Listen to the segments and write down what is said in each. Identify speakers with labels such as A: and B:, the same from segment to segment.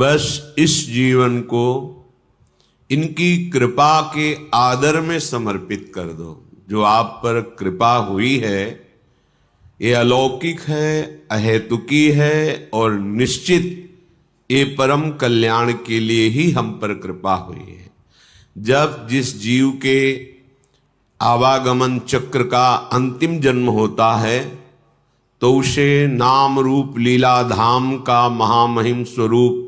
A: बस इस जीवन को इनकी कृपा के आदर में समर्पित कर दो। जो आप पर कृपा हुई है ये अलौकिक है, अहेतुकी है और निश्चित ये परम कल्याण के लिए ही हम पर कृपा हुई है। जब जिस जीव के आवागमन चक्र का अंतिम जन्म होता है तो उसे नाम रूप लीला धाम का महामहिम स्वरूप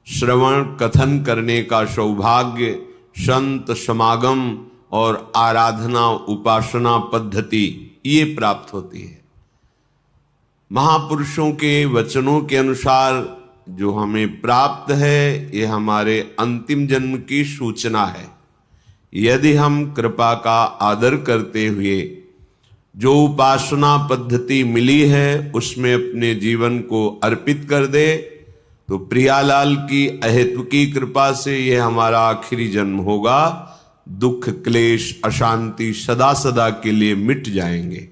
A: श्रवण कथन करने का सौभाग्य, संत समागम और आराधना उपासना पद्धति ये प्राप्त होती है। महापुरुषों के वचनों के अनुसार जो हमें प्राप्त है ये हमारे अंतिम जन्म की सूचना है। यदि हम कृपा का आदर करते हुए जो उपासना पद्धति मिली है उसमें अपने जीवन को अर्पित कर दे तो प्रियालाल की अहेतुकी कृपा से यह हमारा आखिरी जन्म होगा। दुख क्लेश अशांति सदा सदा के लिए मिट जाएंगे।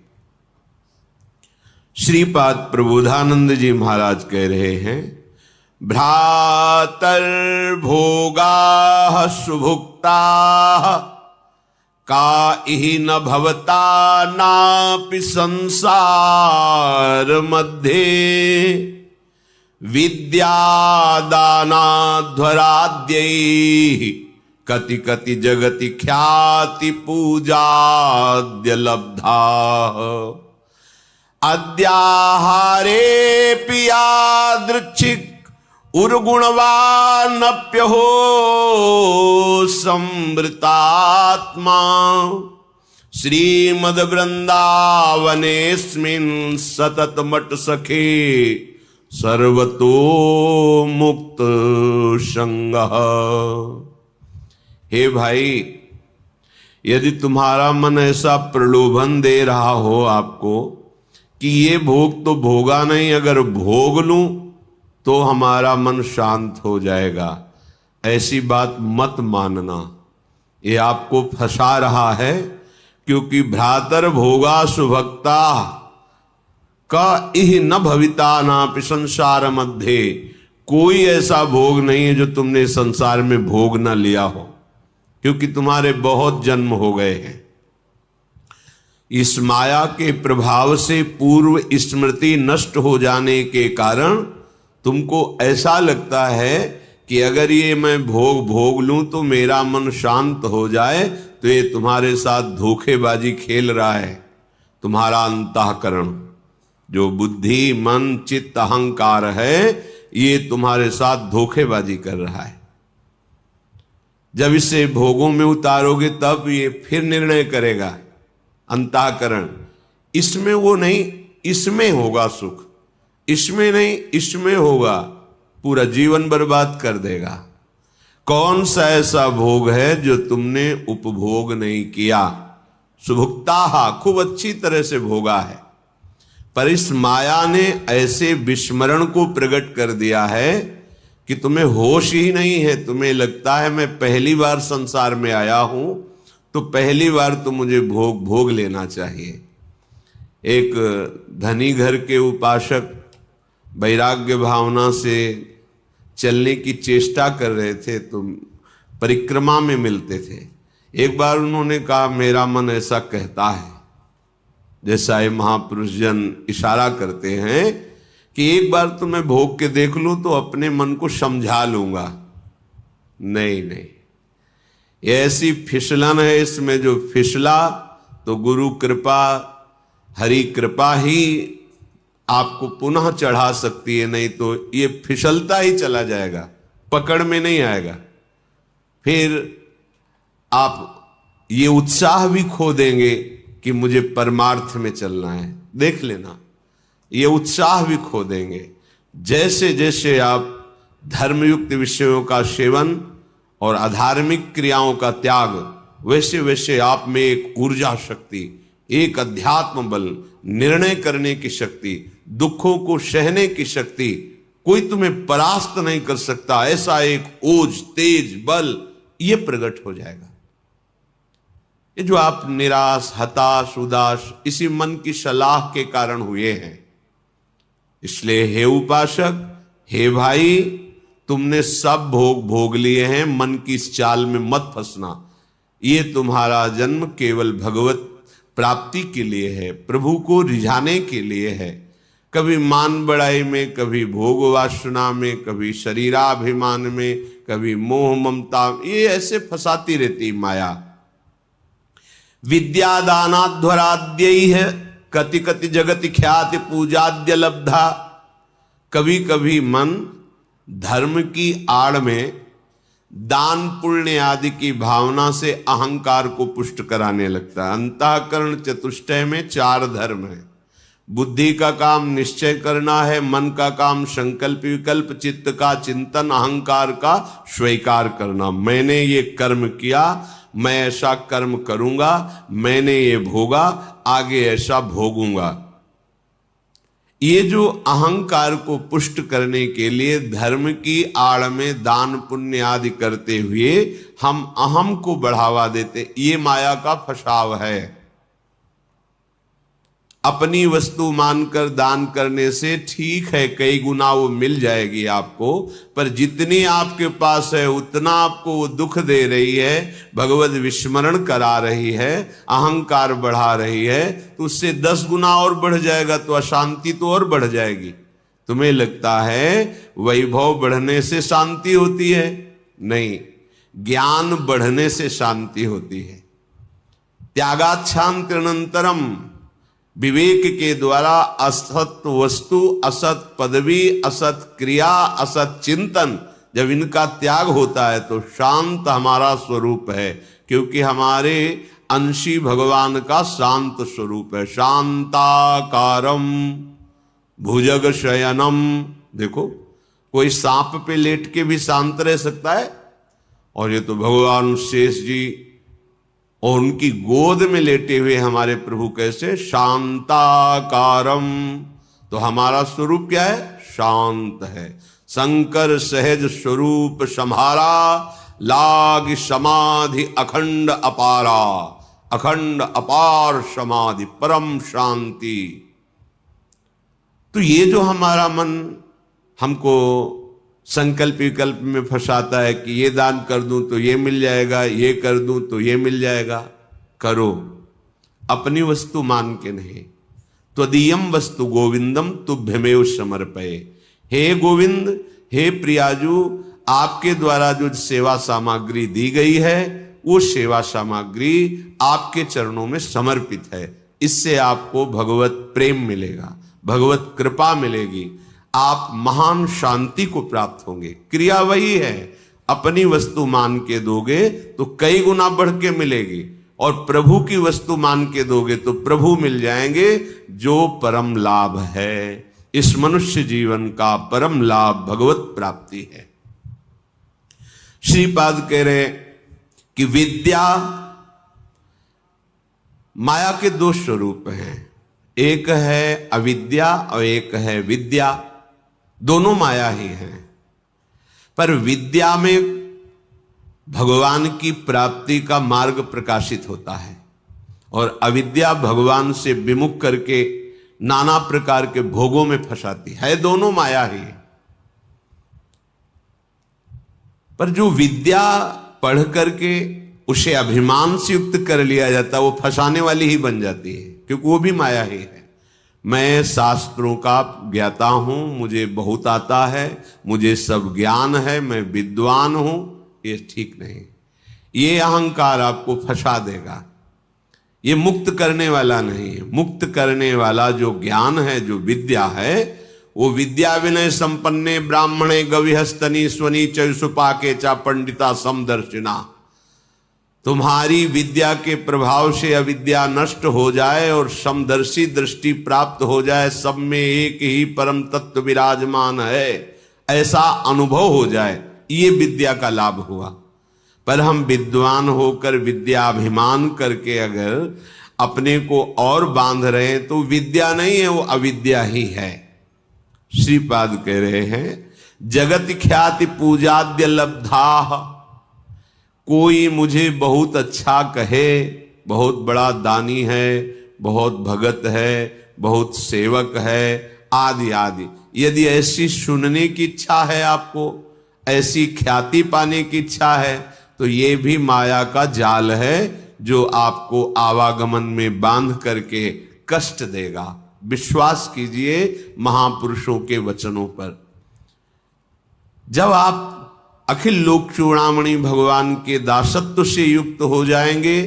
A: श्रीपाद प्रबोधानंद जी महाराज कह रहे हैं, भ्रातर भोगा सुभुक्ता का इहि न भवता नापि संसार मध्ये विद्यादानाध्वराद्यैः कति कति जगति ख्याति पूजाद्य लब्धा अद्याहारे पियादृच्छिक उर्गुणवानप्यहो संवृतात्मा श्रीमद वृंदावनेस्मिन् सतत मट सखे सर्वतो मुक्त संगः। हे भाई, यदि तुम्हारा मन ऐसा प्रलोभन दे रहा हो आपको कि ये भोग तो भोगा नहीं, अगर भोग लूं तो हमारा मन शांत हो जाएगा, ऐसी बात मत मानना। ये आपको फंसा रहा है, क्योंकि भ्रातर भोगा सुभक्ता का इह न भविता नापि संसार मध्य। कोई ऐसा भोग नहीं है जो तुमने संसार में भोग न लिया हो, क्योंकि तुम्हारे बहुत जन्म हो गए हैं। इस माया के प्रभाव से पूर्व स्मृति नष्ट हो जाने के कारण तुमको ऐसा लगता है कि अगर ये मैं भोग लूं तो मेरा मन शांत हो जाए, तो ये तुम्हारे साथ धोखेबाजी खेल रहा है। तुम्हारा अंतःकरण जो बुद्धि मन चित्त अहंकार है ये तुम्हारे साथ धोखेबाजी कर रहा है। जब इसे भोगों में उतारोगे तब ये फिर निर्णय करेगा अंतःकरण, इसमें वो नहीं, इसमें होगा सुख, इसमें नहीं इसमें होगा, पूरा जीवन बर्बाद कर देगा। कौन सा ऐसा भोग है जो तुमने उपभोग नहीं किया? सुभुक्ता खूब अच्छी तरह से भोगा है, पर इस माया ने ऐसे विस्मरण को प्रकट कर दिया है कि तुम्हें होश ही नहीं है। तुम्हें लगता है मैं पहली बार संसार में आया हूं तो पहली बार तो मुझे भोग लेना चाहिए। एक धनी घर के उपासक वैराग्य भावना से चलने की चेष्टा कर रहे थे तो परिक्रमा में मिलते थे। एक बार उन्होंने कहा, मेरा मन ऐसा कहता है, जैसा ये महापुरुष जन इशारा करते हैं कि एक बार तो मैं भोग के देख लूं तो अपने मन को समझा लूंगा। नहीं, ये ऐसी फिसलन है, इसमें जो फिसला तो गुरु कृपा हरि कृपा ही आपको पुनः चढ़ा सकती है, नहीं तो ये फिसलता ही चला जाएगा, पकड़ में नहीं आएगा। फिर आप ये उत्साह भी खो देंगे कि मुझे परमार्थ में चलना है। देख लेना, ये उत्साह भी खो देंगे। जैसे जैसे आप धर्मयुक्त विषयों का सेवन और अधार्मिक क्रियाओं का त्याग, वैसे वैसे आप में एक ऊर्जा शक्ति, एक अध्यात्म बल, निर्णय करने की शक्ति, दुखों को सहने की शक्ति, कोई तुम्हें परास्त नहीं कर सकता, ऐसा एक ओज तेज बल ये प्रकट हो जाएगा। ये जो आप निराश हताश उदास इसी मन की सलाह के कारण हुए हैं। इसलिए हे उपासक, हे भाई, तुमने सब भोग भोग लिए हैं, मन की इस चाल में मत फंसना। ये तुम्हारा जन्म केवल भगवत प्राप्ति के लिए है, प्रभु को रिझाने के लिए है। कभी मान बड़ाई में, कभी भोग वासना में, कभी शरीराभिमान में, कभी मोह ममता, ये ऐसे फंसाती रहती माया। विद्यादानाध्वराद्यई है कति कति जगति ख्याति पूजाद्य लब्धा। कभी कभी मन धर्म की आड़ में दान पुण्य आदि की भावना से अहंकार को पुष्ट कराने लगता है। अंतःकरण चतुष्टय में 4 धर्म है। बुद्धि का काम निश्चय करना है, मन का काम संकल्प विकल्प, चित्त का चिंतन, अहंकार का स्वीकार करना। मैंने ये कर्म किया, मैं ऐसा कर्म करूंगा, मैंने ये भोगा, आगे ऐसा भोगूंगा। ये जो अहंकार को पुष्ट करने के लिए धर्म की आड़ में दान पुण्य आदि करते हुए हम अहम को बढ़ावा देते, ये माया का फसाव है। अपनी वस्तु मानकर दान करने से ठीक है, कई गुना वो मिल जाएगी आपको, पर जितनी आपके पास है उतना आपको वो दुख दे रही है, भगवत विस्मरण करा रही है, अहंकार बढ़ा रही है, तो उससे 10 गुना और बढ़ जाएगा, तो अशांति तो और बढ़ जाएगी। तुम्हें लगता है वैभव बढ़ने से शांति होती है? नहीं, ज्ञान बढ़ने से शांति होती है। त्यागाच्छांतिरनंतरम, विवेक के द्वारा असत वस्तु, असत पदवी, असत क्रिया, असत चिंतन, जब इनका त्याग होता है तो शांत हमारा स्वरूप है, क्योंकि हमारे अंशी भगवान का शांत स्वरूप है। शांताकारम भुजग शयनम। देखो, कोई सांप पे लेट के भी शांत रह सकता है, और ये तो भगवान शेष जी और उनकी गोद में लेटे हुए हमारे प्रभु कैसे शांताकारम। तो हमारा स्वरूप क्या है? शांत है। शंकर सहज स्वरूप सम्हारा, लाग समाधि अखंड अपारा। अखंड अपार समाधि, परम शांति। तो ये जो हमारा मन हमको संकल्प विकल्प में फंसाता है कि ये दान कर दूं तो ये मिल जाएगा, ये कर दूं तो ये मिल जाएगा, करो, अपनी वस्तु मान के नहीं। त्वदीयम वस्तु गोविंदम तुभ्यमेव समर्पये। हे गोविंद, हे प्रियाजू, आपके द्वारा जो सेवा सामग्री दी गई है वो सेवा सामग्री आपके चरणों में समर्पित है। इससे आपको भगवत प्रेम मिलेगा, भगवत कृपा मिलेगी, आप महान शांति को प्राप्त होंगे। क्रिया वही है, अपनी वस्तु मान के दोगे तो कई गुना बढ़ के मिलेगी, और प्रभु की वस्तु मान के दोगे तो प्रभु मिल जाएंगे, जो परम लाभ है। इस मनुष्य जीवन का परम लाभ भगवत प्राप्ति है। श्रीपाद कह रहे कि विद्या, माया के 2 स्वरूप हैं, एक है अविद्या और एक है विद्या। दोनों माया ही हैं, पर विद्या में भगवान की प्राप्ति का मार्ग प्रकाशित होता है, और अविद्या भगवान से विमुख करके नाना प्रकार के भोगों में फंसाती है। दोनों माया ही है। पर जो विद्या पढ़ करके उसे अभिमान से युक्त कर लिया जाता है, वो फंसाने वाली ही बन जाती है, क्योंकि वो भी माया ही है। मैं शास्त्रों का ज्ञाता हूं, मुझे बहुत आता है, मुझे सब ज्ञान है, मैं विद्वान हूं, ये ठीक नहीं। ये अहंकार आपको फंसा देगा, ये मुक्त करने वाला नहीं है। मुक्त करने वाला जो ज्ञान है, जो विद्या है, वो विद्या विनय संपन्ने ब्राह्मणे गविहस्तनी स्वनी चुपाके चा पंडिता समदर्शिना। तुम्हारी विद्या के प्रभाव से अविद्या नष्ट हो जाए और समदर्शी दृष्टि प्राप्त हो जाए, सब में एक ही परम तत्व विराजमान है, ऐसा अनुभव हो जाए, ये विद्या का लाभ हुआ। पर हम विद्वान होकर विद्याभिमान करके अगर अपने को और बांध रहे हैं तो विद्या नहीं है, वो अविद्या ही है। श्रीपाद कह रहे हैं जगत ख्याति पूजाद्य लब्धा। कोई मुझे बहुत अच्छा कहे, बहुत बड़ा दानी है, बहुत भगत है, बहुत सेवक है, आदि आदि, यदि ऐसी सुनने की इच्छा है आपको, ऐसी ख्याति पाने की इच्छा है, तो ये भी माया का जाल है जो आपको आवागमन में बांध करके कष्ट देगा। विश्वास कीजिए महापुरुषों के वचनों पर। जब आप अखिल लोक चूड़ामणि भगवान के दासत्व से युक्त हो जाएंगे,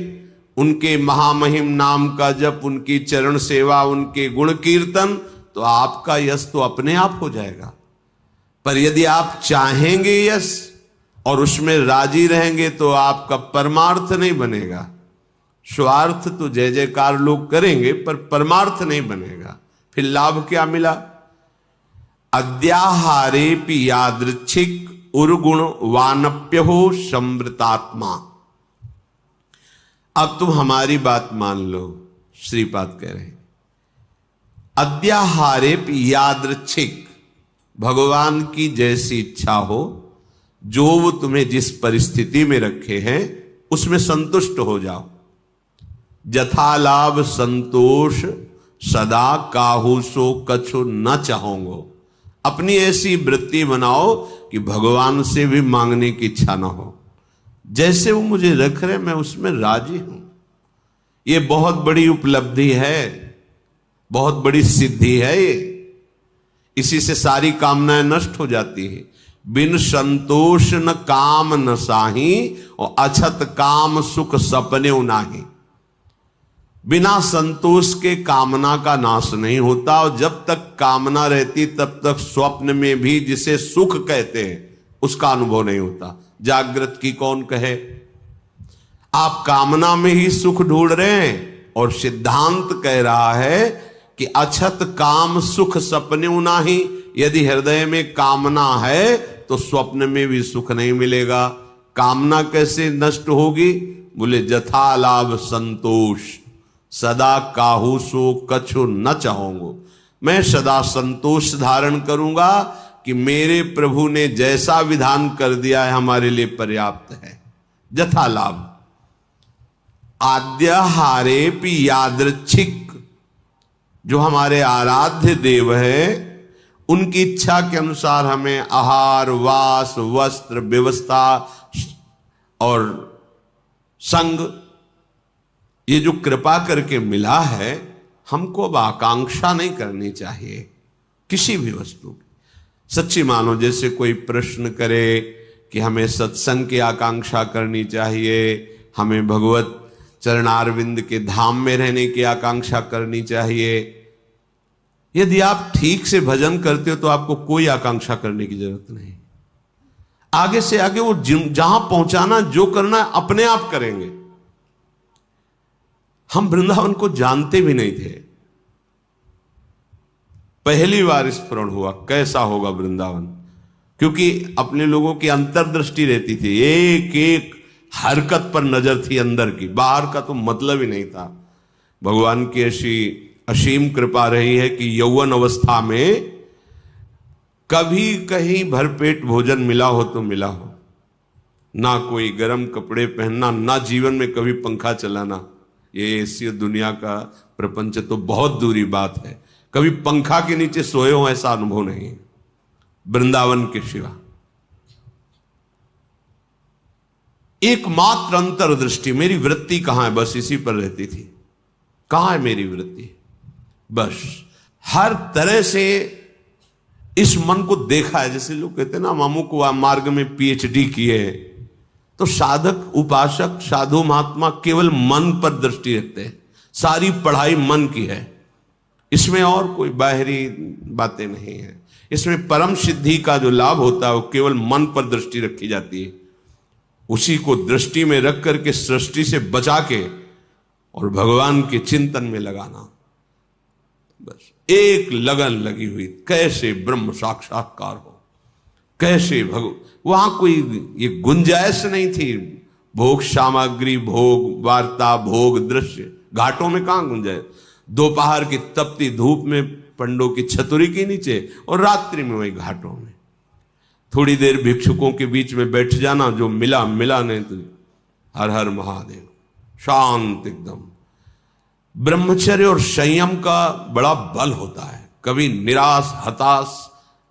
A: उनके महामहिम नाम का जप, उनकी चरण सेवा, उनके गुण कीर्तन, तो आपका यश तो अपने आप हो जाएगा। पर यदि आप चाहेंगे यश और उसमें राजी रहेंगे तो आपका परमार्थ नहीं बनेगा। स्वार्थ तो जय जयकार लोग करेंगे पर परमार्थ नहीं बनेगा। फिर लाभ क्या मिला? अद्याहारे पि यादृच्छिक उर्गुण वानप्य हो समृतात्मा। अब तुम हमारी बात मान लो, श्रीपाद कह रहे हैं अद्याहारे पि यादृच्छिक, भगवान की जैसी इच्छा हो, जो वो तुम्हें जिस परिस्थिति में रखे हैं उसमें संतुष्ट हो जाओ। जथा लाभ संतोष सदा काहू सो कछु न चाहोगे। अपनी ऐसी वृत्ति बनाओ कि भगवान से भी मांगने की इच्छा ना हो। जैसे वो मुझे रख रहे मैं उसमें राजी हूं। ये बहुत बड़ी उपलब्धि है, बहुत बड़ी सिद्धि है ये। इसी से सारी कामनाएं नष्ट हो जाती है। बिन संतोष न काम न साही और अछत काम सुख सपने नाही। बिना संतोष के कामना का नाश नहीं होता, और जब तक कामना रहती तब तक स्वप्न में भी जिसे सुख कहते हैं उसका अनुभव नहीं होता। जागृत की कौन कहे? आप कामना में ही सुख ढूंढ रहे हैं, और सिद्धांत कह रहा है कि अछत काम सुख सपने नाही। यदि हृदय में कामना है तो स्वप्न में भी सुख नहीं मिलेगा। कामना कैसे नष्ट होगी? बोले जथा लाभ संतोष सदा काहू सो कछु न चाहूंगो। मैं सदा संतोष धारण करूंगा कि मेरे प्रभु ने जैसा विधान कर दिया है हमारे लिए पर्याप्त है। जथा लाभ। आद्यहारे पि यादृच्छिक, जो हमारे आराध्य देव है उनकी इच्छा के अनुसार हमें आहार वास वस्त्र व्यवस्था और संग, ये जो कृपा करके मिला है, हमको अब आकांक्षा नहीं करनी चाहिए किसी भी वस्तु की। सच्ची मानो जैसे कोई प्रश्न करे कि हमें सत्संग की आकांक्षा करनी चाहिए, हमें भगवत चरणारविंद के धाम में रहने की आकांक्षा करनी चाहिए। यदि आप ठीक से भजन करते हो तो आपको कोई आकांक्षा करने की जरूरत नहीं। आगे से आगे वो जहां पहुंचाना जो करना है अपने आप करेंगे। हम वृंदावन को जानते भी नहीं थे, पहली बार स्मरण हुआ कैसा होगा वृंदावन, क्योंकि अपने लोगों की अंतर्दृष्टि रहती थी, एक एक हरकत पर नजर थी अंदर की, बाहर का तो मतलब ही नहीं था। भगवान की ऐसी असीम कृपा रही है कि यौवन अवस्था में कभी कहीं भरपेट भोजन मिला हो तो मिला हो, ना कोई गर्म कपड़े पहनना, ना जीवन में कभी पंखा चलाना। ये ऐसी दुनिया का प्रपंच तो बहुत दूरी बात है, कभी पंखा के नीचे सोए हो ऐसा अनुभव नहीं है वृंदावन के सिवा। एकमात्र अंतर्दृष्टि, मेरी वृत्ति कहां है, बस इसी पर रहती थी। कहां है मेरी वृत्ति? बस हर तरह से इस मन को देखा है। जैसे लोग कहते हैं ना, मामू को मार्ग में पीएचडी किए, तो साधक उपासक साधु महात्मा केवल मन पर दृष्टि रखते हैं। सारी पढ़ाई मन की है, इसमें और कोई बाहरी बातें नहीं है। इसमें परम सिद्धि का जो लाभ होता है वो केवल मन पर दृष्टि रखी जाती है। उसी को दृष्टि में रख करके सृष्टि से बचा के और भगवान के चिंतन में लगाना, बस एक लगन लगी हुई, कैसे ब्रह्म साक्षात्कार हो, कैसे वहां कोई ये गुंजाइश नहीं थी। भोग सामग्री, भोग वार्ता, भोग दृश्य, घाटों में कहां गुंजाइश? दोपहर की तपती धूप में पंडों की छतुरी के नीचे, और रात्रि में वही घाटों में थोड़ी देर भिक्षुकों के बीच में बैठ जाना, जो मिला मिला, नहीं तो हर हर महादेव, शांत एकदम। ब्रह्मचर्य और संयम का बड़ा बल होता है। कभी निराश हताश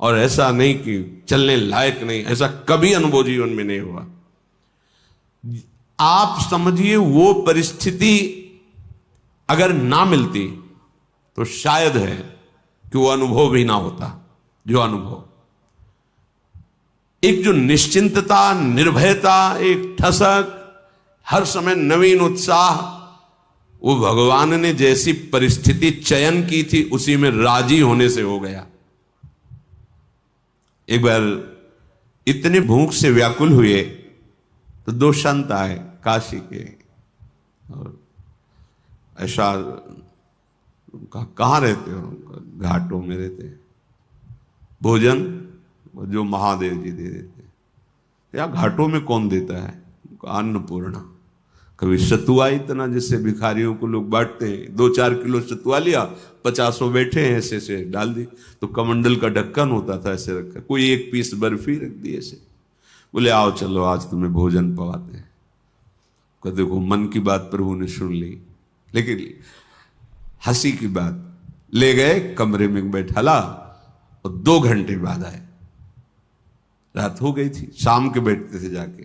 A: और ऐसा नहीं कि चलने लायक नहीं, ऐसा कभी अनुभव जीवन में नहीं हुआ। आप समझिए वो परिस्थिति अगर ना मिलती तो शायद है कि वो अनुभव भी ना होता। जो अनुभव, एक जो निश्चिंतता, निर्भयता, एक ठसक, हर समय नवीन उत्साह, वो भगवान ने जैसी परिस्थिति चयन की थी उसी में राजी होने से हो गया। एक बार इतने भूख से व्याकुल हुए तो दो संत आए काशी के, और ऐसा कहाँ रहते हो? घाटों में रहते। भोजन जो महादेव जी दे देते। या घाटों में कौन देता है? अन्नपूर्णा। कभी सतुआ इतना जिससे भिखारियों को लोग बांटते हैं, 2-4 किलो सतुआ लिया, 50 बैठे हैं, ऐसे से डाल दी। तो कमंडल का ढक्कन होता था ऐसे रखा, कोई एक पीस बर्फी रख दी ऐसे, बोले आओ चलो आज तुम्हें भोजन पवाते हैं। देखो मन की बात प्रभु ने सुन ली, लेकिन हंसी की बात, ले गए कमरे में बैठाला और 2 घंटे बाद आए। रात हो गई थी, शाम के बैठते थे जाके,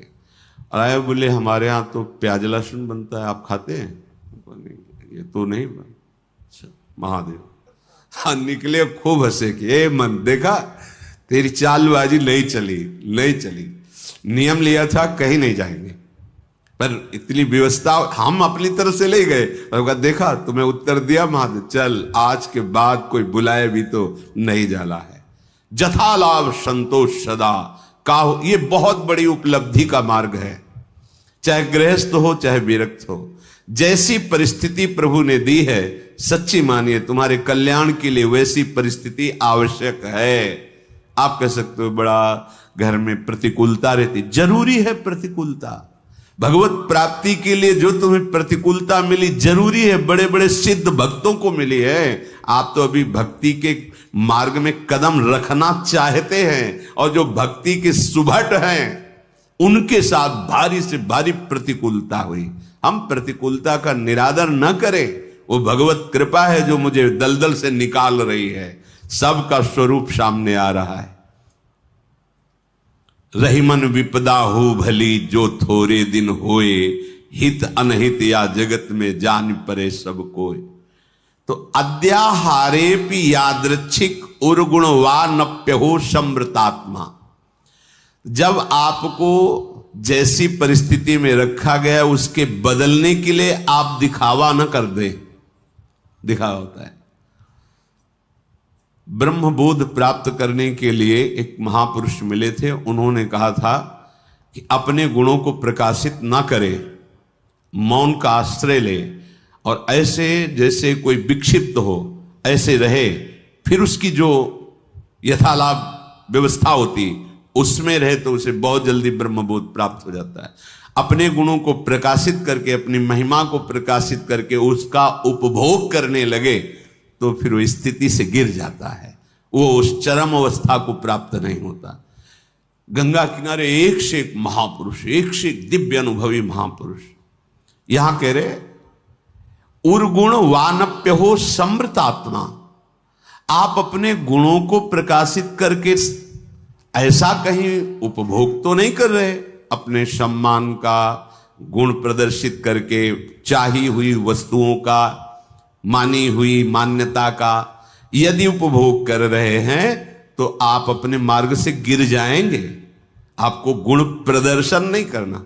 A: और आए बोले हमारे यहाँ तो प्याज लहसुन बनता है, आप खाते हैं? ये तो नहीं बन। महादेव हाँ निकले, खूब हंसे कि ए मन देखा तेरी चालबाजी नहीं चली। नियम लिया था कहीं नहीं जाएंगे, पर इतनी व्यवस्था हम अपनी तरफ से ले गए, और देखा तुम्हें उत्तर दिया महादेव, चल आज के बाद कोई बुलाए भी तो नहीं जाला है। जथा लाभ संतोष सदा का, ये बहुत बड़ी उपलब्धि का मार्ग है। चाहे गृहस्थ हो चाहे विरक्त हो, जैसी परिस्थिति प्रभु ने दी है, सच्ची मानिए तुम्हारे कल्याण के लिए वैसी परिस्थिति आवश्यक है। आप कह सकते हो बड़ा घर में प्रतिकूलता रहती, जरूरी है प्रतिकूलता। भगवत प्राप्ति के लिए जो तुम्हें प्रतिकूलता मिली जरूरी है, बड़े बड़े सिद्ध भक्तों को मिली है। आप तो अभी भक्ति के मार्ग में कदम रखना चाहते हैं, और जो भक्ति के सुभट हैं उनके साथ भारी से भारी प्रतिकूलता हुई। हम प्रतिकूलता का निरादर न करें, वो भगवत कृपा है जो मुझे दलदल से निकाल रही है। सबका स्वरूप सामने आ रहा है। रहीमन विपदा हो भली, जो थोड़े दिन होए, हित अनहित या जगत में जान परे सब कोई। तो अद्याहारे पी यादृच्छिक उर्गुण वा नप्य हो समृतात्मा। जब आपको जैसी परिस्थिति में रखा गया उसके बदलने के लिए आप दिखावा न कर दें। दिखावा होता है। ब्रह्मबोध प्राप्त करने के लिए एक महापुरुष मिले थे, उन्होंने कहा था कि अपने गुणों को प्रकाशित ना करे, मौन का आश्रय ले, और ऐसे जैसे कोई विक्षिप्त हो ऐसे रहे, फिर उसकी जो यथालाभ व्यवस्था होती उसमें रहे तो उसे बहुत जल्दी ब्रह्मबोध प्राप्त हो जाता है। अपने गुणों को प्रकाशित करके, अपनी महिमा को प्रकाशित करके उसका उपभोग करने लगे तो फिर वो स्थिति से गिर जाता है, वो उस चरम अवस्था को प्राप्त नहीं होता। गंगा किनारे एक से एक महापुरुष, एक से एक दिव्य अनुभवी महापुरुष, यहां कह रहे उर्गुण वानप्य हो समृतात्मा। आप अपने गुणों को प्रकाशित करके ऐसा कहीं उपभोग तो नहीं कर रहे, अपने सम्मान का गुण प्रदर्शित करके, चाही हुई वस्तुओं का, मानी हुई मान्यता का यदि उपभोग कर रहे हैं तो आप अपने मार्ग से गिर जाएंगे। आपको गुण प्रदर्शन नहीं करना।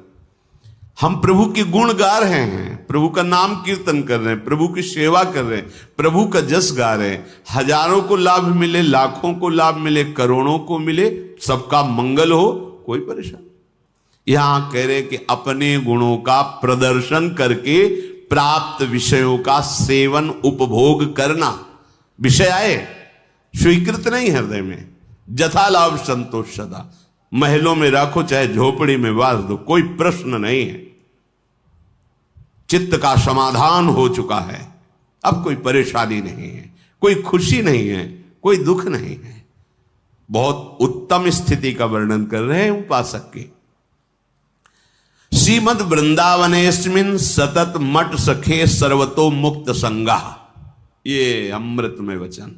A: हम प्रभु के गुण गा रहे हैं, प्रभु का नाम कीर्तन कर रहे हैं, प्रभु की सेवा कर रहे हैं, प्रभु का जस गा रहे हैं। हजारों को लाभ मिले, लाखों को लाभ मिले, करोड़ों को मिले, सबका मंगल हो, कोई परेशान। यहां कह रहे कि अपने गुणों का प्रदर्शन करके प्राप्त विषयों का सेवन उपभोग करना, विषय आए स्वीकृत नहीं हृदय में, जथा लाभ संतोष सदा। महलों में राखो चाहे झोपड़ी में वास दो, कोई प्रश्न नहीं है। चित्त का समाधान हो चुका है, अब कोई परेशानी नहीं है, कोई खुशी नहीं है, कोई दुख नहीं है। बहुत उत्तम स्थिति का वर्णन कर रहे हैं उपासक की। श्रीमद वृंदावनेस्मिन सतत मठ सखे सर्वतो मुक्त संगा। ये अमृतमय वचन।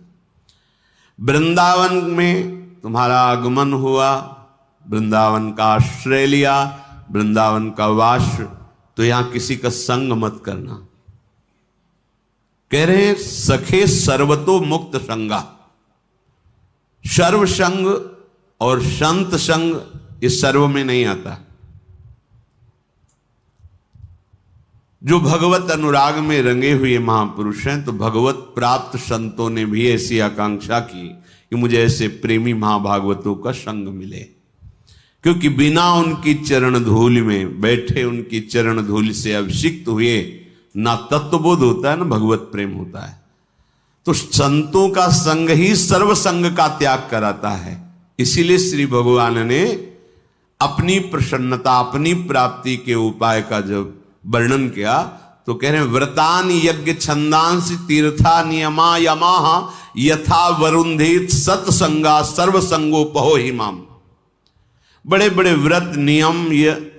A: वृंदावन में तुम्हारा आगमन हुआ, वृंदावन का आश्रय लिया, वृंदावन का वास, तो यहां किसी का संग मत करना। कह रहे सखे सर्वतो मुक्त संगा। सर्व संग और संत संग इस सर्व में नहीं आता। जो भगवत अनुराग में रंगे हुए महापुरुष हैं, तो भगवत प्राप्त संतों ने भी ऐसी आकांक्षा की कि मुझे ऐसे प्रेमी महाभागवतों का संग मिले, क्योंकि बिना उनकी चरण धूल में बैठे, उनकी चरण धूल से अभिषिक्त हुए ना तत्वबोध होता है, ना भगवत प्रेम होता है। तो संतों का संग ही सर्व संग का त्याग कराता है। इसीलिए श्री भगवान ने अपनी प्रसन्नता, अपनी प्राप्ति के उपाय का जब वर्णन किया तो कह रहे हैं व्रतान यज्ञ छंदांस तीर्था नियमा यमाह यथा वरुंधित सत्संगा सर्वसंगोपहो हिमाम। बड़े बड़े व्रत नियम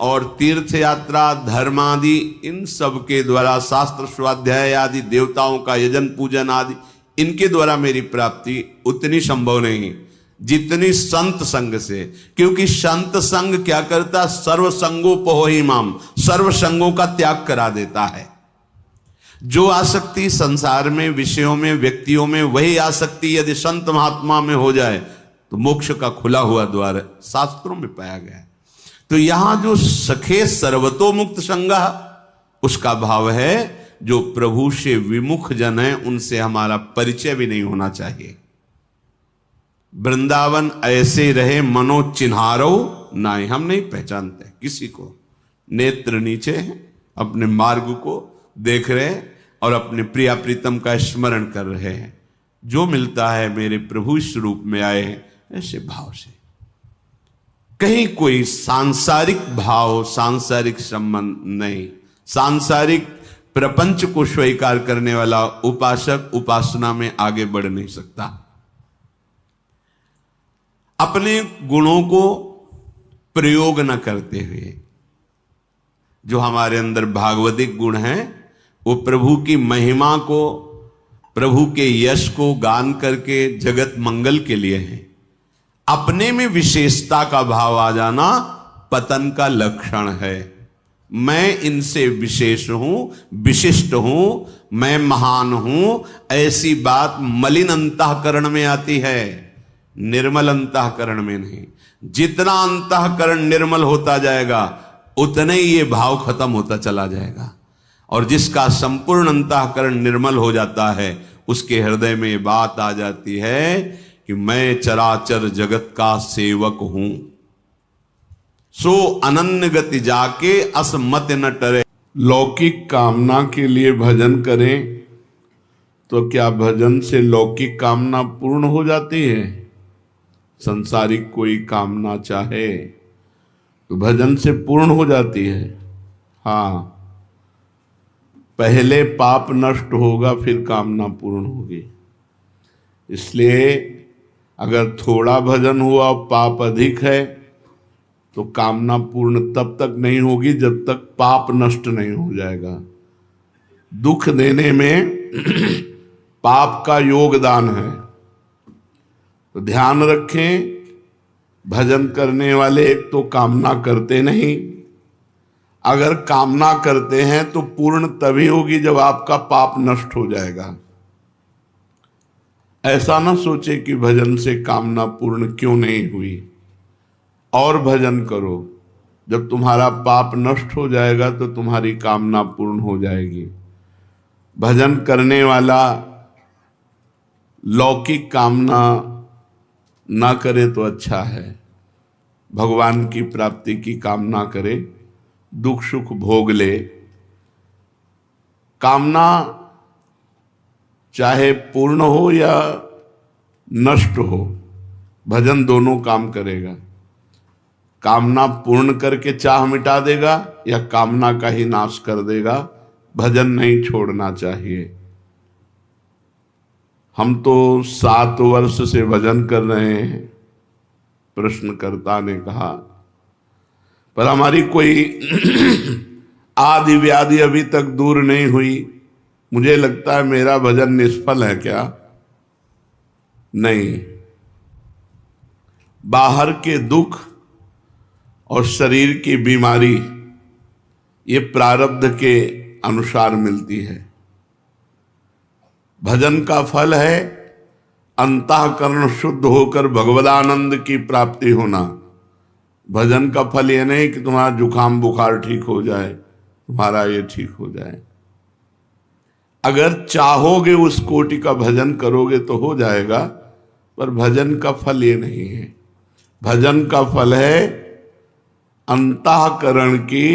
A: और तीर्थ यात्रा धर्म आदि, इन सब के द्वारा शास्त्र स्वाध्याय आदि, देवताओं का यजन पूजन आदि, इनके द्वारा मेरी प्राप्ति उतनी संभव नहीं जितनी संत संग से। क्योंकि संत संग क्या करता, सर्व संगोपहो हिमाम, सर्व संगों का त्याग करा देता है। जो आसक्ति संसार में, विषयों में, व्यक्तियों में, वही आसक्ति यदि संत महात्मा में हो जाए तो मोक्ष का खुला हुआ द्वार शास्त्रों में पाया गया है। तो यहां जो सखे सर्वतोमुक्त संगा, उसका भाव है जो प्रभु से विमुख जन है उनसे हमारा परिचय भी नहीं होना चाहिए। वृंदावन ऐसे रहे मनो चिन्हारो नाई, हम नहीं पहचानते किसी को, नेत्र नीचे हैं, अपने मार्ग को देख रहे हैं और अपने प्रिया प्रीतम का स्मरण कर रहे हैं। जो मिलता है मेरे प्रभु इस रूप में आए हैं, ऐसे भाव से। कहीं कोई सांसारिक भाव, सांसारिक संबंध नहीं। सांसारिक प्रपंच को स्वीकार करने वाला उपासक उपासना में आगे बढ़ नहीं सकता। अपने गुणों को प्रयोग न करते हुए, जो हमारे अंदर भागवतिक गुण हैं, वो प्रभु की महिमा को, प्रभु के यश को गान करके जगत मंगल के लिए है। अपने में विशेषता का भाव आ जाना पतन का लक्षण है। मैं इनसे विशेष हूं, विशिष्ट हूं, मैं महान हूं, ऐसी बात मलिन अंतःकरण में आती है, निर्मल अंतःकरण में नहीं। जितना अंतःकरण निर्मल होता जाएगा उतने ही ये भाव खत्म होता चला जाएगा। और जिसका संपूर्ण अंतःकरण निर्मल हो जाता है, उसके हृदय में ये बात आ जाती है कि मैं चराचर जगत का सेवक हूं। सो अनन्य गति जाके असमत न टरे। लौकिक कामना के लिए भजन करें तो क्या भजन से लौकिक कामना पूर्ण हो जाती है? संसारिक कोई कामना चाहे तो भजन से पूर्ण हो जाती है। हाँ, पहले पाप नष्ट होगा फिर कामना पूर्ण होगी। इसलिए अगर थोड़ा भजन हुआ और पाप अधिक है तो कामना पूर्ण तब तक नहीं होगी जब तक पाप नष्ट नहीं हो जाएगा। दुख देने में पाप का योगदान है। तो ध्यान रखें, भजन करने वाले एक तो कामना करते नहीं, अगर कामना करते हैं तो पूर्ण तभी होगी जब आपका पाप नष्ट हो जाएगा। ऐसा ना सोचे कि भजन से कामना पूर्ण क्यों नहीं हुई, और भजन करो। जब तुम्हारा पाप नष्ट हो जाएगा तो तुम्हारी कामना पूर्ण हो जाएगी। भजन करने वाला लौकिक कामना ना करे तो अच्छा है, भगवान की प्राप्ति की कामना करे, दुख सुख भोग ले। कामना चाहे पूर्ण हो या नष्ट हो, भजन दोनों काम करेगा। कामना पूर्ण करके चाह मिटा देगा या कामना का ही नाश कर देगा। भजन नहीं छोड़ना चाहिए। हम तो 7 वर्ष से भजन कर रहे हैं, प्रश्नकर्ता ने कहा, पर हमारी कोई आदि व्याधि अभी तक दूर नहीं हुई। मुझे लगता है मेरा भजन निष्फल है क्या? नहीं, बाहर के दुख और शरीर की बीमारी ये प्रारब्ध के अनुसार मिलती है। भजन का फल है अंतःकरण शुद्ध होकर भगवदानंद की प्राप्ति होना। भजन का फल ये नहीं कि तुम्हारा जुकाम बुखार ठीक हो जाए, तुम्हारा ये ठीक हो जाए। अगर चाहोगे उस कोटि का भजन करोगे तो हो जाएगा, पर भजन का फल ये नहीं है। भजन का फल है अंतःकरण की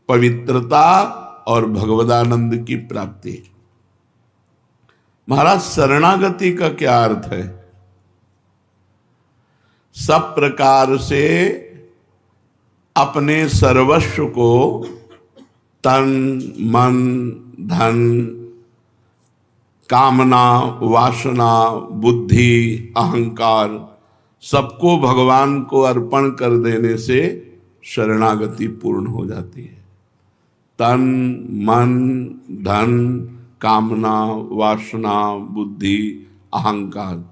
A: पवित्रता और भगवदानंद की प्राप्ति। महाराज, शरणागति का क्या अर्थ है? सब प्रकार से अपने सर्वस्व को, तन मन धन कामना वासना बुद्धि अहंकार सबको भगवान को अर्पण कर देने से शरणागति पूर्ण हो जाती है। तन मन धन कामना वासना बुद्धि अहंकार,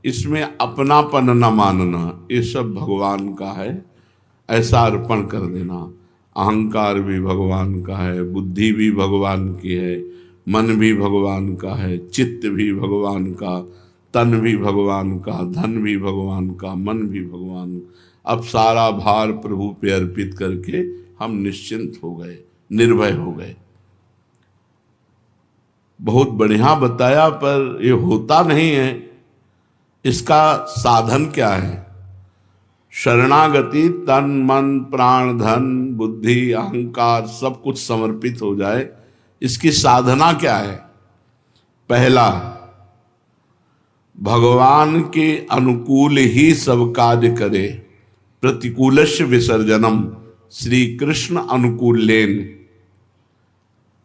A: इसमें अपनापन न मानना, ये सब भगवान का है, ऐसा अर्पण कर देना। अहंकार भी भगवान का है, बुद्धि भी भगवान की है, मन भी भगवान का है, चित्त भी भगवान का, तन भी भगवान का, धन भी भगवान का, मन भी भगवान। अब सारा भार प्रभु पे अर्पित करके हम निश्चिंत हो गए, निर्भय हो गए। बहुत बढ़िया बताया, पर ये होता नहीं है। इसका साधन क्या है? शरणागति तन मन प्राण धन बुद्धि अहंकार सब कुछ समर्पित हो जाए, इसकी साधना क्या है? पहला, भगवान के अनुकूल ही सब कार्य करे, प्रतिकूलस्य विसर्जनम, श्री कृष्ण अनुकूलेन।